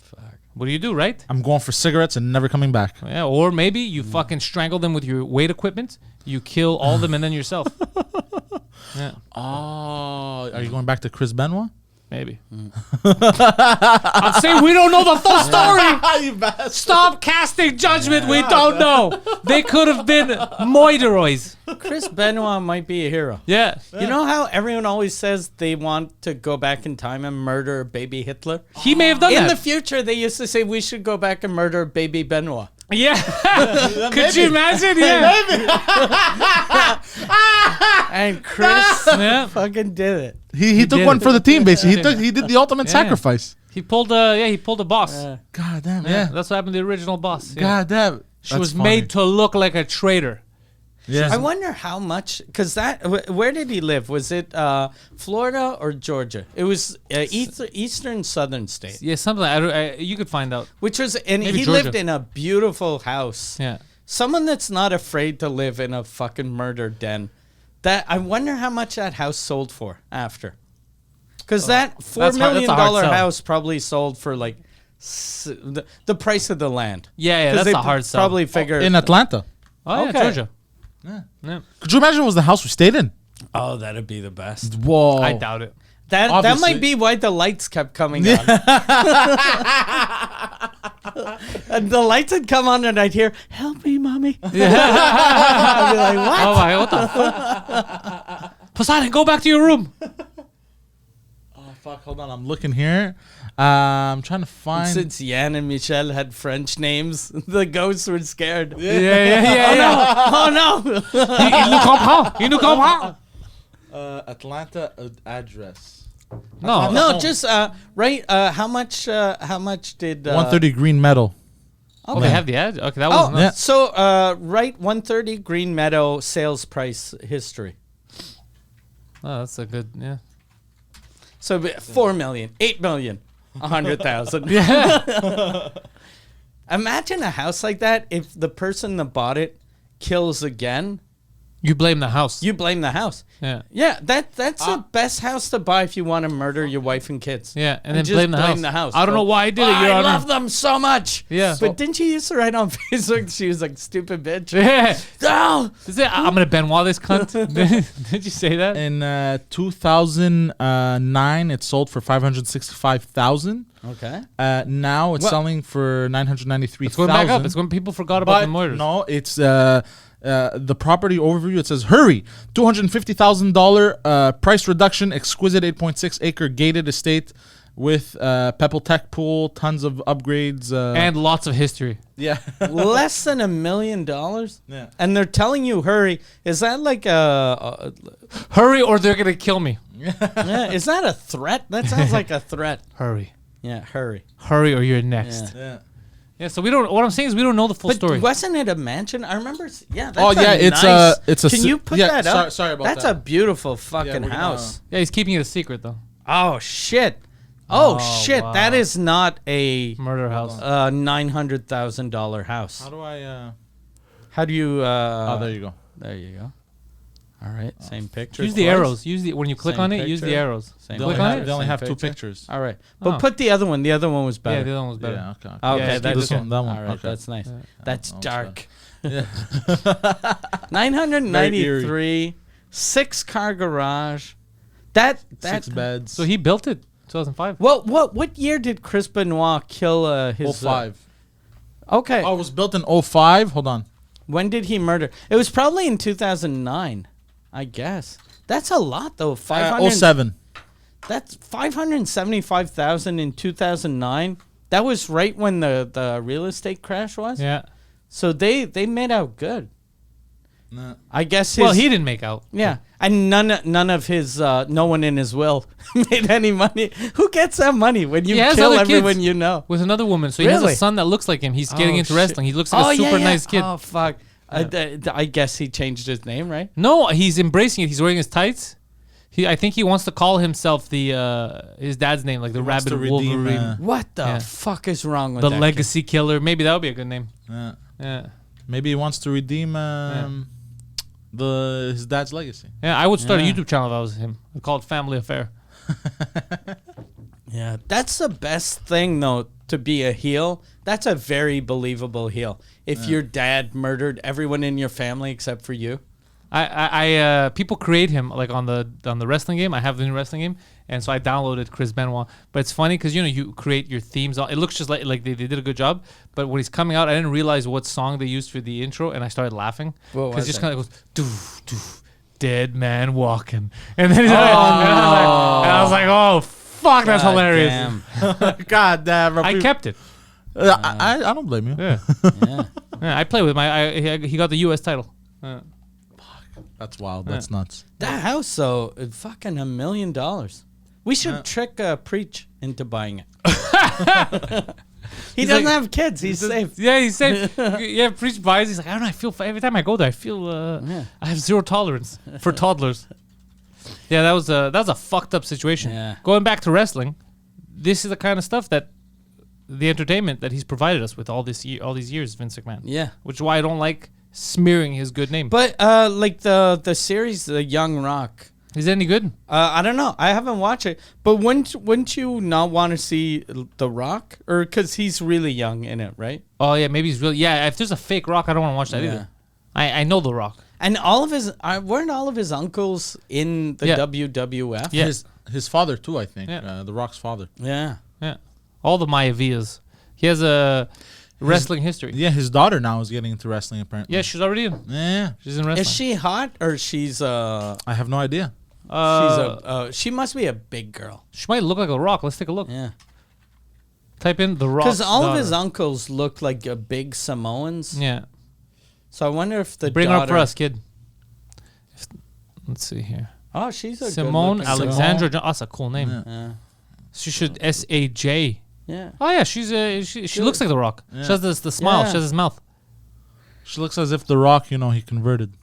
Fuck. What do you do, right? I'm going for cigarettes and never coming back. Yeah, or maybe you fucking strangle them with your weight equipment. You kill all of them and then yourself. Yeah, Oh, are you going back to Chris Benoit? maybe. I'm saying we don't know the full story. You bastard. Stop casting judgment. We don't know. They could have been moideroys. Chris Benoit might be a hero. Yeah. You know how everyone always says they want to go back in time and murder baby Hitler? He may have done In that. the future, they used to say we should go back and murder baby Benoit. Yeah. Could you imagine? Yeah. And Chris Yeah. fucking did it. He took did one it. for the team, basically. He did the ultimate Yeah. sacrifice. He pulled a boss. God damn, Yeah. yeah. That's what happened to the original boss. Yeah. God damn. She was made to look like a traitor. Yeah. I wonder how much, because where did he live? Was it Florida or Georgia? It was eastern southern state. Yeah, something like you could find out. Which was, and Maybe he Georgia. lived in a beautiful house. Yeah. Someone that's not afraid to live in a fucking murder den. That I wonder how much that house sold for after. Because that $4 that's hard- million that's a hard sell. house probably sold for like the price of the land. Yeah, 'Cause that's they a hard sell. Probably figure in Atlanta. Oh, yeah, Okay. Georgia. Yeah. Yeah. Could you imagine it was the house we stayed in? Oh, that'd be the best. Whoa. I doubt it. That Obviously. might be why the lights kept coming on. And the lights would come on, and I'd hear, "Help me, mommy." I'd be like, "What?" Oh my, what the fuck? Poseidon, go back to your room. Oh, fuck. Hold on. I'm looking here. I'm trying to find. Since Yann and Michelle had French names, the ghosts were scared. Yeah. Oh no! Il nous comprend. Atlanta address. No. No, just right. How much? How much did 130 Green Meadow. Oh, they have the ad? Okay, that wasn't Oh, Yeah. so right, 130 Green Meadow sales price history. Oh, that's a good, yeah. So 4 million, 8 million, 100,000. Yeah. Imagine a house like that. If the person that bought it kills again, You blame the house. you blame the house. Yeah. Yeah, that's the best house to buy if you want to murder your wife and kids. Yeah, and then just blame the house. I don't know why I did it, "Oh, Your I Honor." love them so much. Yeah. But didn't she used to write on Facebook? She was like, "Stupid bitch." Yeah. Oh, Is it, I'm going to Benoit this cunt. Did you say that? In 2009, it sold for 565,000. okay. Now it's Well- selling for 993,000. It's going back up. It's when people forgot about the murders. No, it's the property overview. It says, hurry, $250,000 price reduction, exquisite 8.6 acre gated estate with Pebble Tech pool, tons of upgrades. And lots of history. yeah. Less than $1 million. Yeah. And they're telling you hurry. Is that like a Hurry or they're going to kill me. yeah, is that a threat? That sounds like a threat. Hurry. Yeah, hurry. Hurry or you're next. Yeah. Yeah. Yeah, so we don't, what I'm saying is we don't know the full But story. wasn't it a mansion? I remember. Yeah. That's Oh, yeah, nice. it's a Can you put yeah, that up? sorry about that's that. a beautiful fucking we're gonna- house. Yeah, he's keeping it a secret though. Oh shit. Oh, Oh, shit. wow. That is not a Murder house. $900,000 house. How do I... How do you? oh, there you go. There you go. All right, same picture. Use the twice. arrows. Use the when you click Same on it. Use the picture. arrows. Same They Click only on have, it. they only Same have two picture. pictures. All right, but Oh. put the other one. The other one was better. Yeah, the other one was better. Yeah, okay. Okay, Yeah, that's this good. one, that one. All right, Okay. that's nice. Yeah. That's that one's dark. Yeah. 993, 6-car garage. That 6 beds. So he built it 2005. What year did Chris Benoit kill his 05. Okay. Oh, it was built in 05. Hold on. When did he murder? It was probably in 2009, I guess. That's a lot though. 500. 07. That's 575,000 in 2009. That was right when the real estate crash was. Yeah. So they made out good. Nah. I guess his, Well, he didn't make out. yeah, and none of his no one in his will made any money. Who gets that money when you He has kill other everyone kids. you know? With another woman. So he has Really? a son that looks like him. He's getting into shit. wrestling. He looks like a super nice kid. Oh fuck! I guess he changed his name, right? No, he's embracing it. He's wearing his tights. I think he wants to call himself his dad's name, like the wants Rabbit to redeem, Wolverine, What the Yeah. fuck is wrong with the that Legacy Killer. Maybe that would be a good name. Yeah. Yeah, Maybe he wants to redeem his dad's legacy. yeah. I would start a Yeah. YouTube channel if I was him. I'd call it Family Affair. kid? Yeah, that's the best thing though. To be a heel, that's a very believable heel. If your dad murdered everyone in your family except for you, I people create him like on the wrestling game. I have the new wrestling game, and so I downloaded Chris Benoit. But it's funny because you create your themes. It looks just like they did a good job. But when he's coming out, I didn't realize what song they used for the intro, and I started laughing What because was just it? kind of goes doof doof, dead man walking, and then he's like, and I was like, oh fuck, that's God hilarious. damn. God damn. I kept it. I don't blame you. Yeah, Yeah. yeah. I play with he got the U.S. title. That's wild. That's nuts. That house, though, is fucking $1 million. We should trick Preach into buying it. He He's doesn't like- have kids. He's safe. Yeah, he's safe. Yeah, Preach buys. He's like, I don't know. I feel every time I go there, I feel Yeah. I have zero tolerance for toddlers. Yeah, that was a fucked up situation. Yeah. Going back to wrestling, this is the kind of stuff that the entertainment that he's provided us with all these years, Vince McMahon. Yeah. Which is why I don't like smearing his good name. But like the series, The Young Rock, Is it any good? I don't know. I haven't watched it, but wouldn't you not want to see The Rock, or because he's really young in it, right? Oh yeah, maybe he's really. Yeah, if there's a fake Rock, I don't want to watch that either. I know The Rock. And all of his weren't all of his uncles in the WWF? Yeah. His father too, I think. Yeah. The Rock's father. Yeah. Yeah, all the Mayavias. He has a wrestling history. Yeah, his daughter now is getting into wrestling apparently. Yeah, she's already in. Yeah. She's in wrestling. Is she hot or she's I have no idea. she must be a big girl. She might look like The Rock. Let's take a look. Yeah. Type in The Rock. Because all of his uncles look like big Samoans. Yeah. So I wonder if the Bring her daughter... up for us, kid. Let's see here. Oh, she's a Simone good-looking Alexandra. Oh, that's a cool name. Yeah. Yeah. She should SAJ. Yeah. Oh yeah, she looks like The Rock. Yeah. She has the smile. Yeah. She has his mouth She looks as if The Rock, he converted.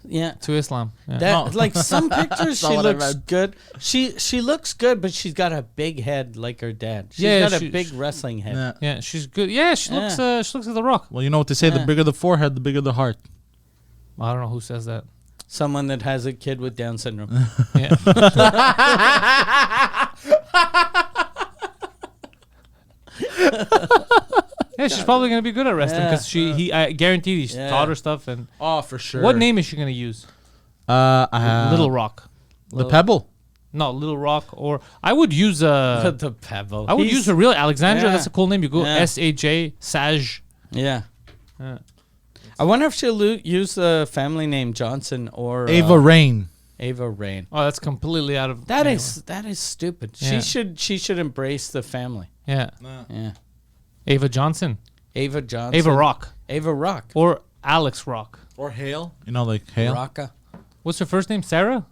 Yeah. to Islam. Yeah. That, like some pictures, not she what I looks meant. good. She looks good, but she's got a big head like her dad. She's Yeah, got a she- big wrestling head. Yeah. Yeah, she's good. Yeah, she looks like The Rock. Well, you know what they say: Yeah. the bigger the forehead, the bigger the heart. I don't know who says that. Someone that has a kid with Down syndrome. Yeah. Yeah, she's probably gonna be good at wrestling because I guarantee he taught her stuff. And Oh, for sure. what name is she gonna use? Little Little Rock. the Pebble. No, Little Rock. Or I would use The Pebble. I would use her real Alexandra. Yeah. That's a cool name. You go Yeah. SAJ Saj. Yeah. Yeah. I wonder if she'll use the family name Johnson or Ava Rain. Ava Rain. Oh, that's completely out of That anyway. is stupid. Yeah. She should embrace the family. Yeah. Yeah. Ava Johnson. Ava Johnson. Ava Rock. Ava Rock. Or Alex Rock. Or Hale. Like Hale. Rocka. What's her first name? Sarah?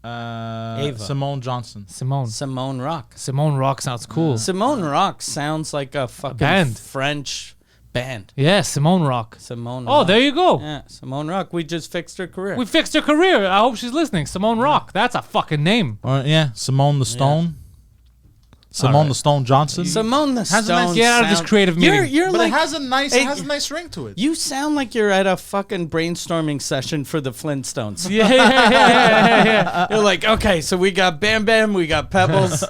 Ava. Simone Johnson. Simone. Simone Rock. Simone Rock sounds cool. Simone Rock sounds like a fucking band. French band. Yeah, Simone Rock. Simone Oh, Rock. there you go. Yeah, Simone Rock. We just fixed her career. We fixed her career. I hope she's listening. Simone Rock. That's a fucking name. Or Simone the Stone. Simone Alright. the Stone Johnson. Simone the Has a nice- Stone. Get out of this sound- creative meeting. You're but like it has a nice ring to it. you sound like you're at a fucking brainstorming session for the Flintstones. yeah. You're like, okay, so we got Bam Bam, we got Pebbles.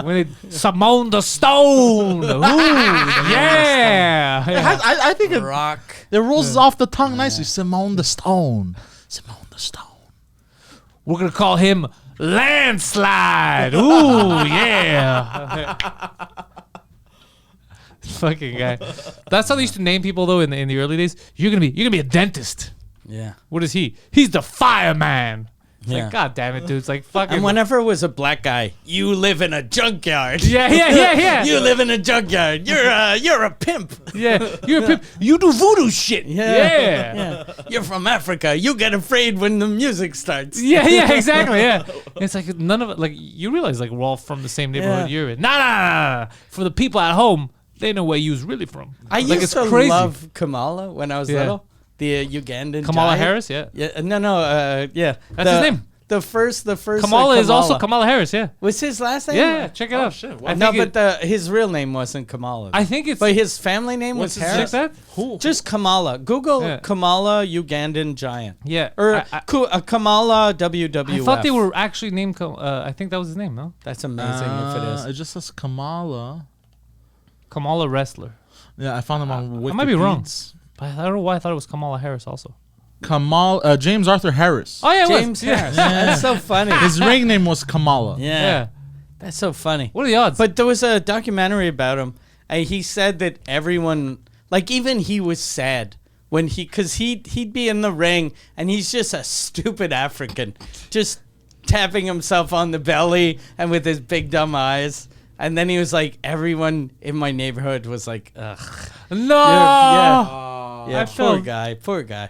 We need Simone the Stone. Ooh, yeah. I think it Rock. rolls off the tongue nicely. Simone the Stone. Simone the Stone. We're gonna call him Landslide. Ooh, yeah. Fucking guy. That's how they used to name people though in the early days. You're gonna be a dentist. Yeah. What is he? He's the fireman. It's Yeah. like, God damn it, dude. It's like fucking. And whenever it was a black guy, you live in a junkyard. Yeah. You live in a junkyard. You're a pimp. Yeah, you're a pimp. You do voodoo shit. Yeah. You're from Africa. You get afraid when the music starts. Yeah, exactly. Yeah, it's like none of it. Like you realize, like we're all from the same neighborhood Yeah. you're in. Nah. For the people at home, they know where you's really from. I like, used to love Kamala when I was Yeah. little. The Ugandan Kamala giant. Harris. Yeah, Yeah, no, yeah. That's his name. The first. Kamala is also Kamala Harris. Yeah, Was his last name? yeah. Check it out. shit. I No, think but his real name wasn't Kamala. I think it's. but his family name was What's Harris. like that? Who? Just Kamala. Google Yeah. Kamala Ugandan giant. Yeah. Or I Kamala WWF. I thought they were actually named. I think that was his name. No, That's amazing if it is. It just says Kamala. Kamala wrestler. Yeah, I found him on Wikipedia. I might be wrong. But I don't know why I thought it was Kamala Harris also. James Arthur Harris. Oh yeah, it James was. Yeah. Harris. That's so funny. His ring name was Kamala. Yeah. That's so funny. What are the odds? But there was a documentary about him. And he said that everyone, like even he was sad when because he'd be in the ring and he's just a stupid African, just tapping himself on the belly and with his big dumb eyes. And then he was like, everyone in my neighborhood was like, ugh. no. Yeah, I poor felt- guy.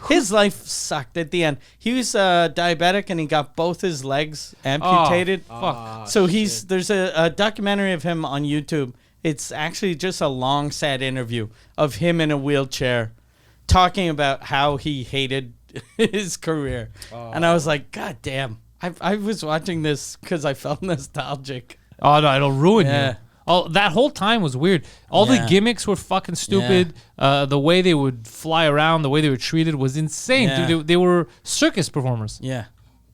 His life sucked at the end. He was diabetic and he got both his legs amputated. Fuck. So there's a documentary of him on YouTube. It's actually just a long, sad interview of him in a wheelchair talking about how he hated his career. And I was like, God damn. I was watching this because I felt nostalgic. Oh no, it'll ruin Yeah. you. Oh, that whole time was weird. All the Yeah. gimmicks were fucking stupid. The way they would fly around, the way they were treated was insane. Yeah. Dude, they were circus performers. Yeah.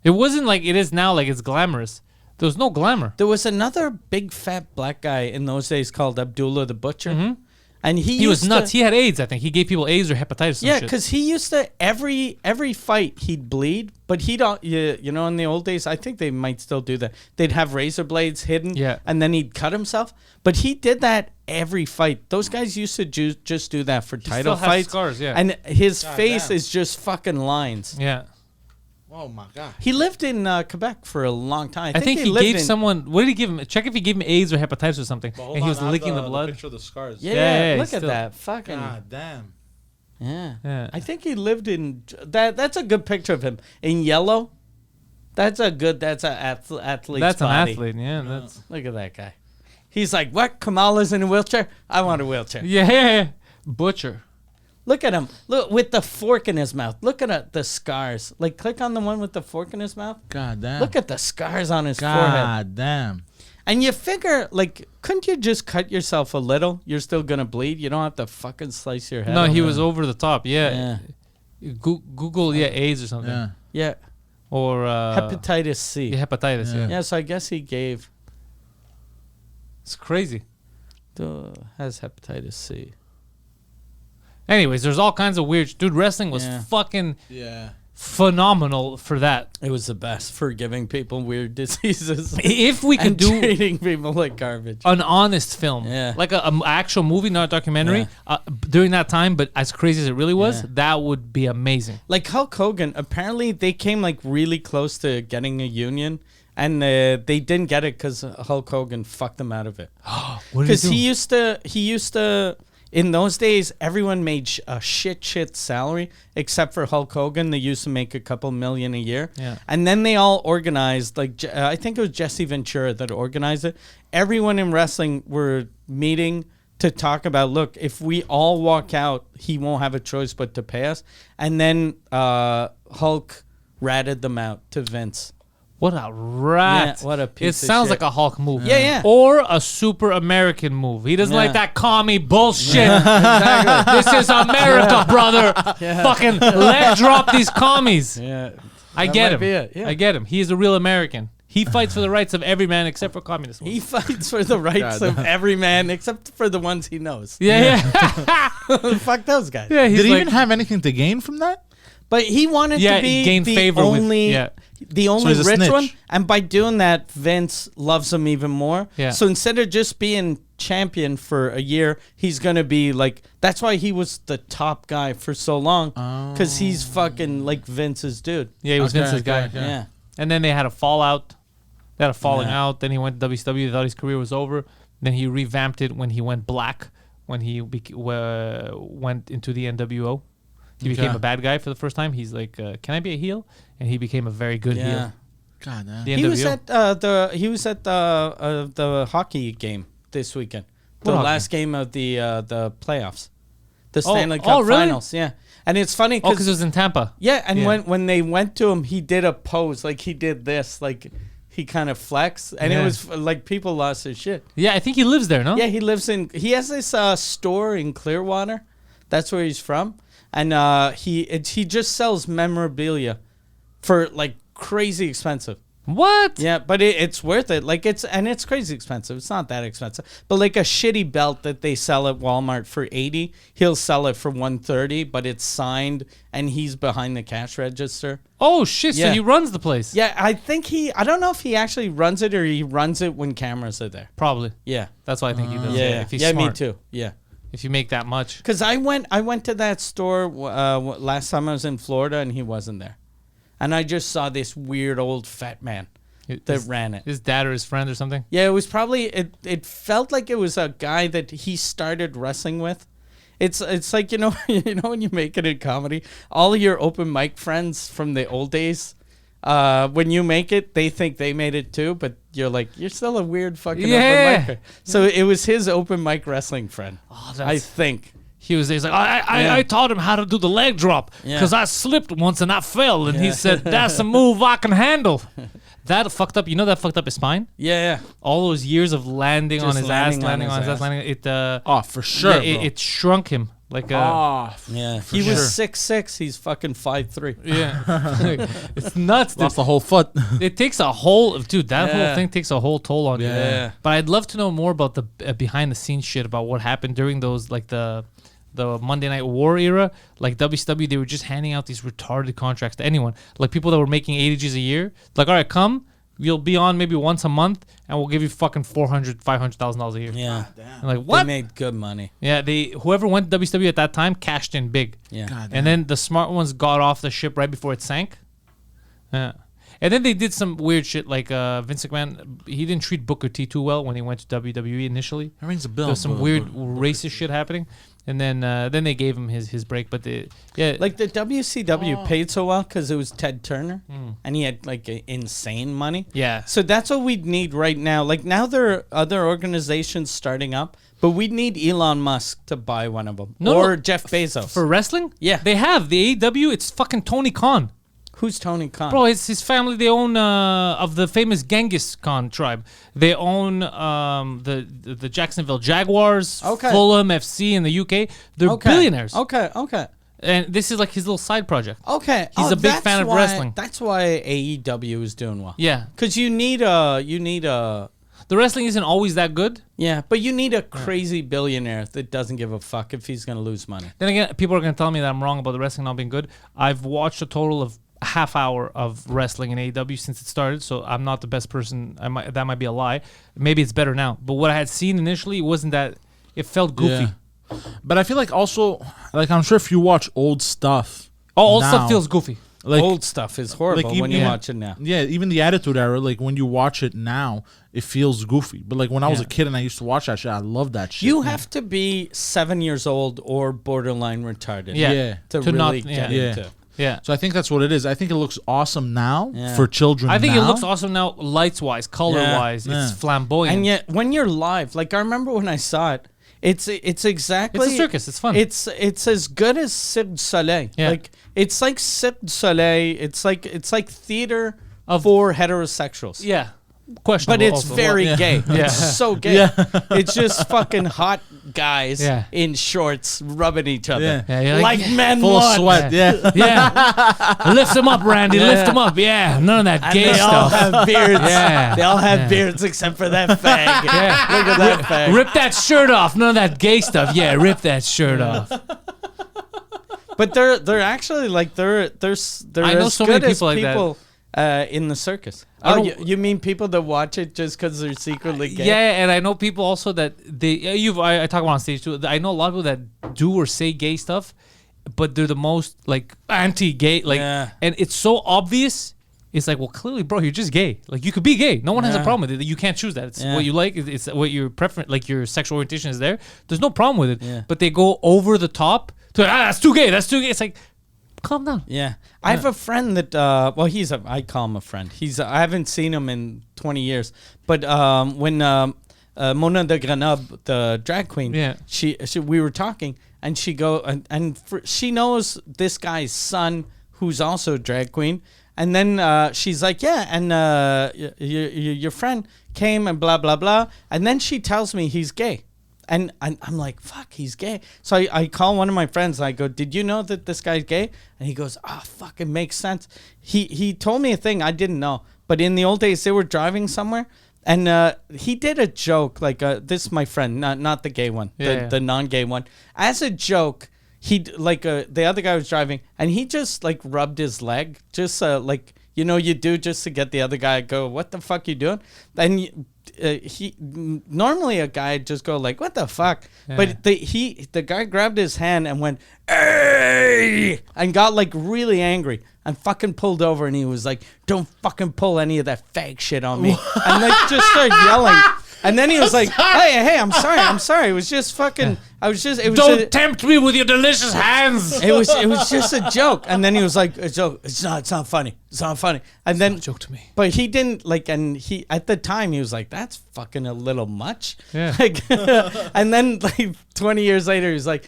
It wasn't like it is now. Like it's glamorous. There was no glamour. There was another big fat black guy in those days called Abdullah the Butcher. And he was nuts. He had AIDS, I think. He gave people AIDS or hepatitis. Yeah, because he used to every fight he'd bleed, but he don't. You know, in the old days, I think they might still do that. They'd have razor blades hidden, and then he'd cut himself. But he did that every fight. Those guys used to just do that for title fights. Scars, and his face is just fucking lines. Yeah. Oh my god. He lived in Quebec for a long time. I think he gave someone. What did he give him? Check if he gave him AIDS or hepatitis or something. And he was licking the blood. Picture of the scars. Yeah, look at that. Fucking. God damn. Yeah. I think he lived in that. That's a good picture of him in yellow. That's an athlete. That's body. an athlete. Yeah. That's. Look at that guy. He's like, what? Kamala's in a wheelchair? I want a wheelchair. Yeah. Butcher. Look at him. Look with the fork in his mouth. Look at the scars. Like, click on the one with the fork in his mouth. God damn. Look at the scars on his forehead. God damn. And you figure, like, couldn't you just cut yourself a little? You're still gonna bleed. You don't have to fucking slice your head. No, he was over the top. Yeah. Google AIDS or something. Yeah. Or hepatitis C. Yeah, hepatitis. Yeah. Yeah. So I guess he gave. It's crazy. Has hepatitis C. Anyways, there's all kinds of weird. Dude, wrestling was fucking phenomenal for that. It was the best for giving people weird diseases. If we can do treating people like garbage, an honest film, like a actual movie, not a documentary, during that time, but as crazy as it really was, that would be amazing. Like Hulk Hogan, apparently they came like really close to getting a union. And they didn't get it because Hulk Hogan fucked them out of it. Because he used to. In those days, everyone made a shit salary except for Hulk Hogan. They used to make a couple million a year. Yeah. And then they all organized, like, I think it was Jesse Ventura that organized it. Everyone in wrestling were meeting to talk about, look, if we all walk out, he won't have a choice but to pay us. And then Hulk ratted them out to Vince. What a rat. Yeah, what a piece It of sounds shit. like a Hulk move. Yeah. Or a super American move. He doesn't like that commie bullshit. Exactly. This is America, brother. Fucking leg drop these commies. Yeah. I get him. Yeah. I get him. He is a real American. He fights for the rights of every man except for communists. He fights for the rights of every man except for the ones he knows. Yeah. Fuck those guys. Yeah, Did he even have anything to gain from that? But he wanted to be gain the favor only, the only he's a rich snitch. one. And by doing that, Vince loves him even more. Yeah. So instead of just being champion for a year, he's going to be like, that's why he was the top guy for so long. Because he's fucking like Vince's dude. Yeah, he was Vince's guy. Yeah. And then they had a fallout. They had a falling out. Then he went to WCW. They thought his career was over. Then he revamped it when he went black, when he went into the NWO. He became a bad guy for the first time. He's like, can I be a heel? And he became a very good heel. God damn. The He was NWO. at the hockey game this weekend. The What last game of the playoffs. The Stanley Cup really? Finals. Yeah. And it's funny because because it was in Tampa. yeah, and when they went to him, he did a pose like he did this, like he kind of flexed, and it was like people lost their shit. Yeah, I think he lives there, no? Yeah, he has this store in Clearwater. That's where he's from. And he just sells memorabilia for like crazy expensive. What? Yeah, but it's worth it. Like it's crazy expensive. It's not that expensive. But like a shitty belt that they sell at Walmart for $80, he'll sell it for $130, but it's signed and he's behind the cash register. Oh shit! So Yeah. he runs the place. Yeah, I don't know if he actually runs it or he runs it when cameras are there. Probably. Yeah. That's why I think he does. Yeah. If he's yeah, smart. me too. Yeah. If you make that much. Because I went to that store last time I was in Florida and he wasn't there. And I just saw this weird old fat man that ran it. His dad or his friend or something? Yeah, it was probably, it felt like it was a guy that he started wrestling with. It's like, you know when you make it in comedy, all your open mic friends from the old days, when you make it, they think they made it too, but you're like, you're still a weird fucking open micer. So it was his open mic wrestling friend, I think. He's like, I taught him how to do the leg drop because Yeah. I slipped once and I fell. And he said, that's a move I can handle. That fucked up. You know that fucked up his spine? Yeah. All those years of landing Just on his ass, landing on landing on his his ass, ass. landing. It, Oh, for sure. it shrunk him. Like Yeah, he sure. was 6'6". He's fucking 5'3". yeah, it's nuts. Dude. Lost the whole foot. It takes a whole dude. That Yeah. whole thing takes a whole toll on you. Yeah. But I'd love to know more about the behind the scenes shit about what happened during those like the Monday Night War era. Like WCW, they were just handing out these retarded contracts to anyone. Like people that were making 80 G's a year. Like, all right, come. You'll be on maybe once a month, and we'll give you fucking $500,000 a year. Yeah, And like what? they made good money. Yeah, whoever went to WCW at that time cashed in big. Yeah, God And then the smart ones got off the ship right before it sank. Yeah. And then they did some weird shit like Vince McMahon. He didn't treat Booker T too well when he went to WWE initially. That rings a bell. There was some weird racist shit happening. And then they gave him his break. But like the WCW paid so well because it was Ted Turner, and he had like insane money. yeah. So that's what we need right now. Like now there are other organizations starting up, but we need Elon Musk to buy one of them, or Jeff Bezos. For wrestling? Yeah. They have the AEW. It's fucking Tony Khan. Who's Tony Khan? Bro, it's his family. They own of the famous Genghis Khan tribe. They own the Jacksonville Jaguars, Okay. Fulham FC in the UK. They're billionaires. Okay. And this is like his little side project. Okay. He's a big that's fan of why- wrestling. That's why AEW is doing well. Yeah. Because you need a The wrestling isn't always that good. yeah, but you need a crazy billionaire that doesn't give a fuck if he's gonna lose money. Then again, people are going to tell me that I'm wrong about the wrestling not being good. I've watched a total of a half hour of wrestling in AEW since it started, so I'm not the best person. That might be a lie. Maybe it's better now. But what I had seen initially wasn't that. It felt goofy. Yeah. But I feel like also, like I'm sure if you watch old stuff, Old now, stuff feels goofy. like Old stuff is horrible like, when you yeah. watch it now. yeah, even the Attitude Era, like when you watch it now, it feels goofy. But like when I was a kid and I used to watch that shit, I loved that shit. You have to be 7 years old or borderline retarded. Yeah. To To not- really get yeah. into. Yeah. So I think that's what it is. I think it looks awesome now Yeah. for children. I think now. it looks awesome now, lights wise, color wise. Yeah. It's flamboyant. And yet, when you're live, like I remember when I saw it, it's exactly It's a circus. It's fun. It's as good as Cirque du Soleil. Yeah. Like it's like Cirque du Soleil. It's like theater for heterosexuals. yeah. Questionable. But it's also. very Yeah. gay. Yeah. It's so gay. It's just fucking hot guys Yeah. in shorts rubbing each other. Yeah. Yeah, you're like like, men full want. of sweat. Yeah. Yeah. Lift him up, Randy. Lift him up. Yeah. None of that And gay they all stuff. have beards. Yeah. They all have Yeah. beards except for that fag. Yeah. Look at that fag. Rip that shirt off. None of that gay stuff. Yeah, rip that shirt off. But they're actually like they're I know as so good many as people like that. people in the circus. I Oh, don't- you mean people that watch it just because they're secretly gay? Yeah, and I know people also that I talk about on stage too. I know a lot of people that do or say gay stuff, but they're the most like anti-gay. Like, Yeah. and it's so obvious. It's like, well, clearly, bro, you're just gay. Like, you could be gay. No one has a Yeah. problem with it. You can't choose that. It's Yeah. what you like. It's what your preference, like your sexual orientation is there. There's no problem with it. Yeah. But they go over the top to that's too gay. That's too gay. It's like, calm down. Yeah. I have a friend that well I call him a friend. I haven't seen him in 20 years. But when Mona de Grenoble, the drag queen, Yeah. she we were talking and she she knows this guy's son who's also a drag queen. And then she's like, yeah, and your friend came and blah, blah, blah. And then she tells me he's gay. And I'm like, fuck, he's gay. So I call one of my friends. And I go, did you know that this guy's gay? And he goes, fuck, it makes sense. He told me a thing I didn't know. But in the old days, they were driving somewhere. And he did a joke, like, this is my friend, not the gay one, the non-gay one. As a joke, the other guy was driving, and he just, like, rubbed his leg, just, like, you do just to get the other guy to go, what the fuck you doing? And normally a guy would just go like, what the fuck? Yeah. But the guy grabbed his hand and went, hey, and got like really angry and fucking pulled over, and he was like, don't fucking pull any of that fag shit on me. And like just started yelling. And then he was like, hey, I'm sorry. It was just fucking, Don't tempt me with your delicious hands. it was just a joke. And then he was like, it's not funny. It's not funny. And then, Joke to me. but he didn't like, and he, at the time he was like, that's fucking a little much. Yeah. Like, and then like 20 years later, he was like,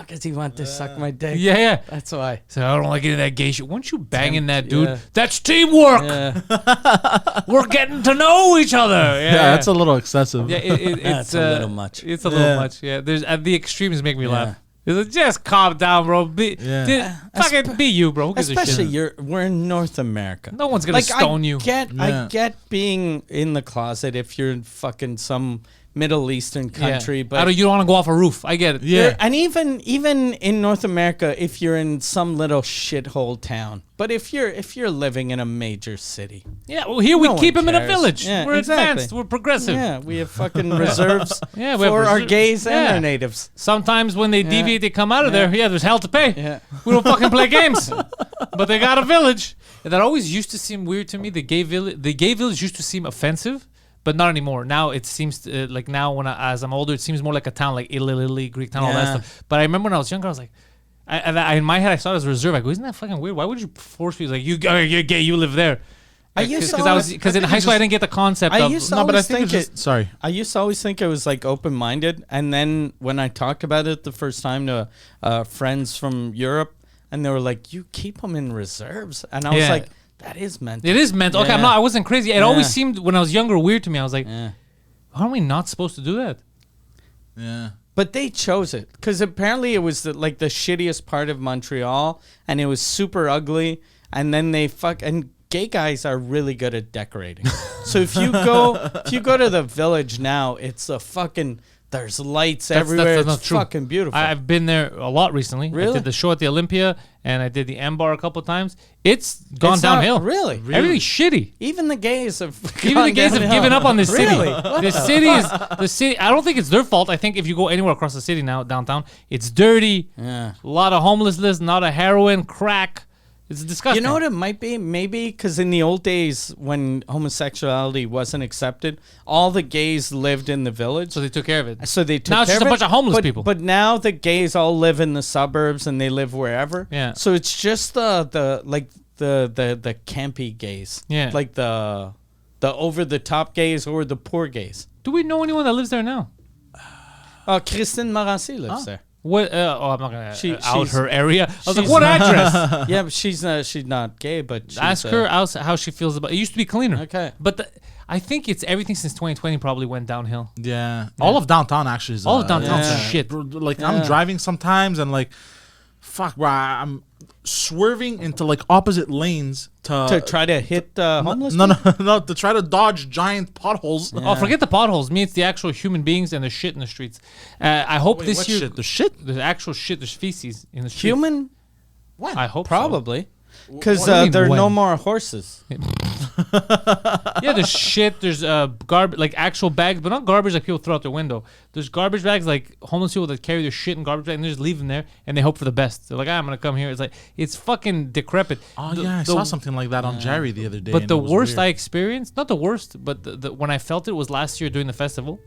cause he wanted to suck my dick. Yeah. That's why. So I don't like any of that gay shit. Once you banging that Tempt, dude, yeah. that's teamwork. Yeah. We're getting to know each other. Yeah, Yeah, that's a little excessive. Yeah, it's That's a little much. It's a little much. Yeah, there's the extremes make me laugh. He's like, just calm down, bro. Yeah. Fucking be you, bro. Who gives a Especially shit? we're in North America. No one's gonna stone you. I get being in the closet if you're in fucking some Middle Eastern country, but you don't want to go off a roof. I get it. Yeah. and even in North America, if you're in some little shithole town, but if you're living in a major city, Yeah, well, here we No keep one them in a cares. village. Yeah, We're exactly. advanced. We're progressive. yeah, we have fucking reserves Yeah, we have for our reser- gays and Yeah. our natives. Sometimes when they deviate, they come out of there. Yeah, there's hell to pay. Yeah. We don't fucking play games. But they got a village. And that always used to seem weird to me. The gay village used to seem offensive, but not anymore. Now it seems like now as I'm older, it seems more like a town, like Italy, Greek town, all that Yeah. stuff. But I remember when I was younger, I was like, in my head, I saw it as a reserve. I go, isn't that fucking weird? Why would you force people like you're gay, you live there? Because in high school I didn't get the concept of used to No, but I always think it's think just, sorry. I used to always think it was like open-minded, and then when I talked about it the first time to friends from Europe, and they were like, "You keep them in reserves," and I was Yeah. like, "That is mental." It is mental. Okay, Yeah. I wasn't crazy. It always seemed when I was younger weird to me. I was like, Yeah. aren't we not supposed to do that? Yeah. But they chose it because apparently it was the shittiest part of Montreal, and it was super ugly. And then and gay guys are really good at decorating. So if you go to the village now, it's there's lights everywhere. not It's true. fucking beautiful. I've been there a lot recently. I Really? did the show at the Olympia and I did the M Bar a couple times. It's gone It's not- downhill. really? Everything's shitty. Even the gays have Even the gays have given up on this city. Really? The city. I don't think it's their fault. I think if you go anywhere across the city now, downtown, it's dirty. Yeah. A lot of homelessness, a lot of heroin, crack. It's disgusting. You know what it might be? Maybe because in the old days when homosexuality wasn't accepted, all the gays lived in the village. So they took care of it. So they took Now it's care just of a it, bunch of homeless but, people. But now the gays all live in the suburbs and they live wherever. Yeah. So it's just the campy gays. Yeah. Like the over the top gays or the poor gays. Do we know anyone that lives there now? Christine Morancy lives there. What? I'm not gonna out she's- her area. I was like, she's- what address? Yeah, but she's not gay, but she's, Ask her how she feels about. It used to be cleaner. Okay. But I think it's everything since 2020 probably went downhill. Yeah. All of downtown actually is All of downtown's yeah. shit. Like Yeah. I'm driving sometimes and like, fuck, bro, I'm swerving into like opposite lanes to try to hit homeless. no, to try to dodge giant potholes. Oh, forget the potholes. Me, it's the actual human beings and the shit in the streets. I hope Wait, this what year shit? The shit? the actual shit. There's feces in the streets. Human, What? I hope so. probably, because What do you mean there are no when? more horses. Yeah, there's shit. There's garbage, like actual bags, but not garbage like people throw out their window. There's garbage bags like homeless people that carry their shit in garbage bags and they just leave them there and they hope for the best. They're like, I'm gonna come here. It's like it's fucking decrepit. Oh The- yeah, I the- saw something like that on Jerry the other day. But and the it was worst I weird. experienced, not the worst, but the when I felt it was last year during the festival,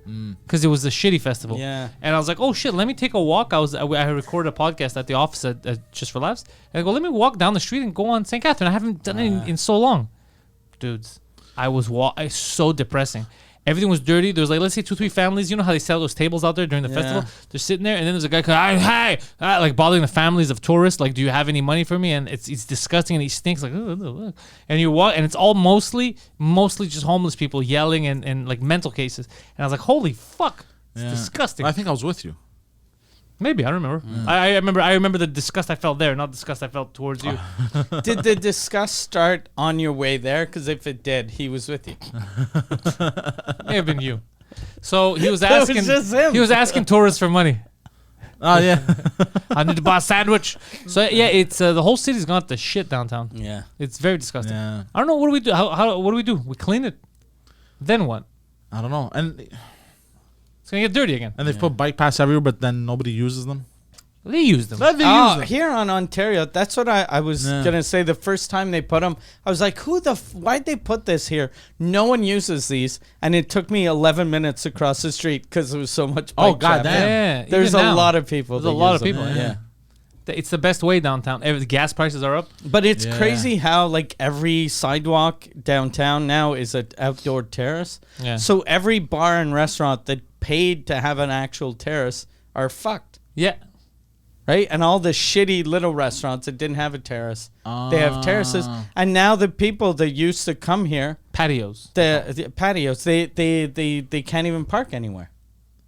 because it was a shitty festival. Yeah. And I was like, oh shit, let me take a walk. I recorded a podcast at the office at Just for Laughs, and I go, let me walk down the street and go on St. Catherine. I haven't done it in so long, dudes. I was it's so depressing. Everything was dirty. There was like, let's say 2-3 families. You know how they sell those tables out there during the festival? They're sitting there, and then there's a guy going, hey, like bothering the families of tourists. Like, do you have any money for me? And it's disgusting, and he stinks. Like, ugh. And you walk, and it's all mostly just homeless people yelling and like mental cases. And I was like, holy fuck, it's Yeah. disgusting. I think I was with you. Maybe I don't remember. I remember the disgust I felt there, not disgust I felt towards you. Did the disgust start on your way there? Because if it did, he was with you. May have been you. So he was was asking. just him. He was asking tourists for money. Oh yeah. I need to buy a sandwich. So yeah, it's the whole city's gone to shit downtown. Yeah. It's very disgusting. Yeah. I don't know, what do we do? What do we do? We clean it. Then what? I don't know. And It's gonna get dirty again. they've put bike paths everywhere, but then nobody uses them. They use them. They use them. Here on Ontario, that's what I was Yeah. gonna say. The first time they put them, I was like, why'd they put this here? No one uses these, and it took me 11 minutes across the street because there was so much bike Oh, traffic. goddamn. Yeah, There's even a now. lot of people. There's that a lot use of people. them. Yeah. It's the best way downtown. The gas prices are up. But it's Yeah. crazy how like every sidewalk downtown now is an outdoor terrace. Yeah. So every bar and restaurant that paid to have an actual terrace are fucked, Yeah. right? And all the shitty little restaurants that didn't have a terrace, they have terraces. And now the people that used to come here, Patios. the patios, they can't even park anywhere.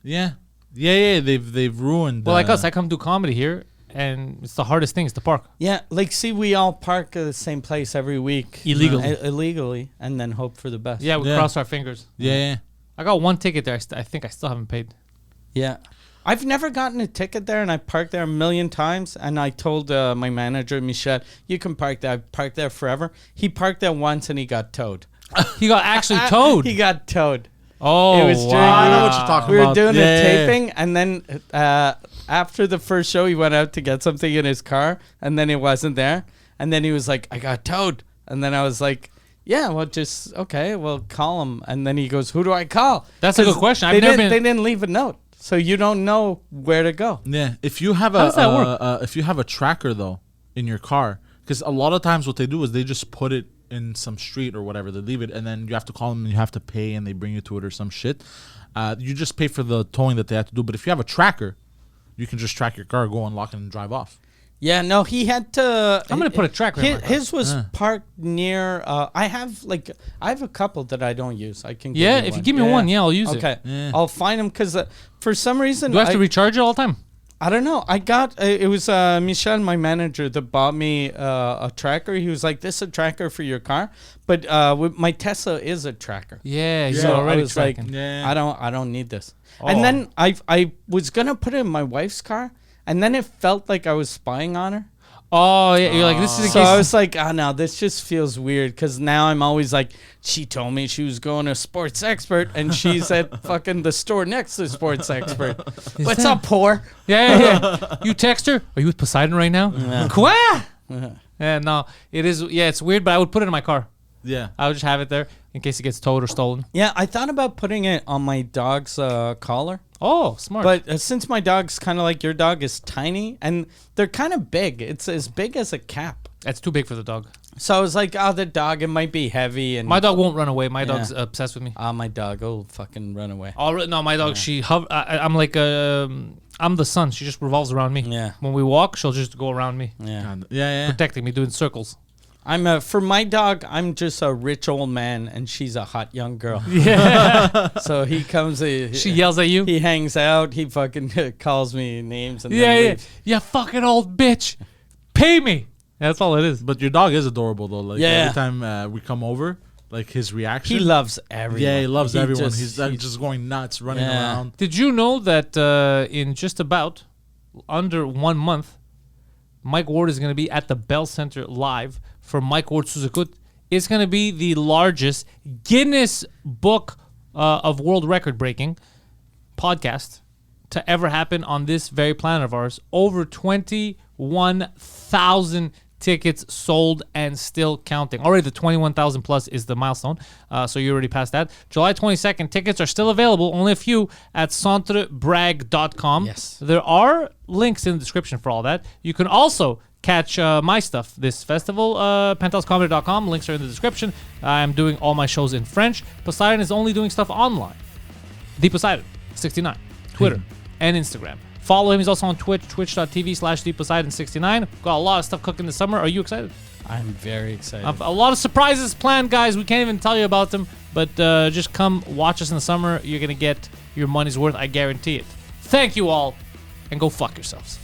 Yeah. Yeah, they've ruined. Well, like us, I come do comedy here, and it's the hardest thing is to park. Yeah, like see, we all park at the same place every week Illegally. illegally, and then hope for the best. Yeah, we cross our fingers. Yeah. I got one ticket there. I think I still haven't paid. Yeah. I've never gotten a ticket there, and I parked there a million times. And I told my manager, Michel, you can park there. I've parked there forever. He parked there once, and he got towed. He got actually towed. He got towed. Oh, It was during- wow. I know what you're talking We were about. doing Yeah, a yeah, yeah. taping, and then after the first show, he went out to get something in his car, and then it wasn't there. And then he was like, I got towed. And then I was like, yeah, well, just, okay, well, call him. And then he goes, who do I call? That's a good 'Cause question. I've They never didn't, been. they didn't leave a note. So you don't know where to go. Yeah, if you have How does that work? if you have a tracker though in your car, because a lot of times what they do is they just put it in some street or whatever, they leave it, and then you have to call them and you have to pay, and they bring you to it or some shit. You just pay for the towing that they have to do. But if you have a tracker, you can just track your car, go unlock it, and drive off. Yeah, no, he had to. I'm gonna put a tracker in my car. His was parked near. I have a couple that I don't use. I can. Yeah, give if you give me one, I'll use it. Okay, Yeah. I'll find them because for some reason Do I have to recharge it all the time? I don't know. I got it was Michel, my manager, that bought me a tracker. He was like, "This is a tracker for your car," but my Tesla is a tracker. Yeah, he's So already I was like, tracking. Yeah. I don't need this. Oh. And then I was gonna put it in my wife's car, and then it felt like I was spying on her. Oh, yeah, you're like, this is in So case. I was like, oh no, this just feels weird because now I'm always like, she told me she was going to Sports Expert and she's at fucking the store next to Sports Expert. What's up, whore? Yeah. You text her. Are you with Poseidon right now? Quoi? Yeah, no, it is. Yeah, it's weird, but I would put it in my car. Yeah. I would just have it there in case it gets towed or stolen. Yeah, I thought about putting it on my dog's collar. Oh, smart. But since my dog's kind of like your dog is tiny and they're kind of big, it's as big as a cap. that's too big for the dog. So I was like, oh, the dog, it might be heavy. And My dog won't run away. My Yeah. dog's obsessed with me. my dog will fucking run away. No, my dog. She I'm like I'm the sun. She just revolves around me. Yeah. When we walk, she'll just go around me, Yeah. Yeah. protecting me, doing circles. I'm for my dog, I'm just a rich old man and she's a hot young girl. Yeah. So he comes, She yells at you. he hangs out, he fucking calls me names and Yeah, then yeah. leaves. You fucking old bitch. Pay me. That's all it is. But your dog is adorable though. Like Yeah. every time we come over, like his reaction. He loves everyone. Yeah, he loves everyone. just- He's just going nuts, running Yeah. around. Did you know that in just about under 1 month, Mike Ward is going to be at the Bell Center live for Mike Ward Sous Écoute? It's going to be the largest Guinness Book of World Record breaking podcast to ever happen on this very planet of ours. Over 21,000 tickets sold and still counting. Already the 21,000 plus is the milestone. So you already passed that. July 22nd, tickets are still available, only a few, at centrebrag.com. Yes. There are links in the description for all that. You can also catch my stuff this festival, panteliscomedy.com. Links are in the description. I'm doing all my shows in French. Poseidon is only doing stuff online. The Poseidon 69, Twitter and Instagram. Follow him. He's also on Twitch, twitch.tv/ThePoseidon69. Got a lot of stuff cooking this summer. Are you excited? I'm very excited. A lot of surprises planned, guys. We can't even tell you about them. But just come watch us in the summer. You're going to get your money's worth. I guarantee it. Thank you all, and go fuck yourselves.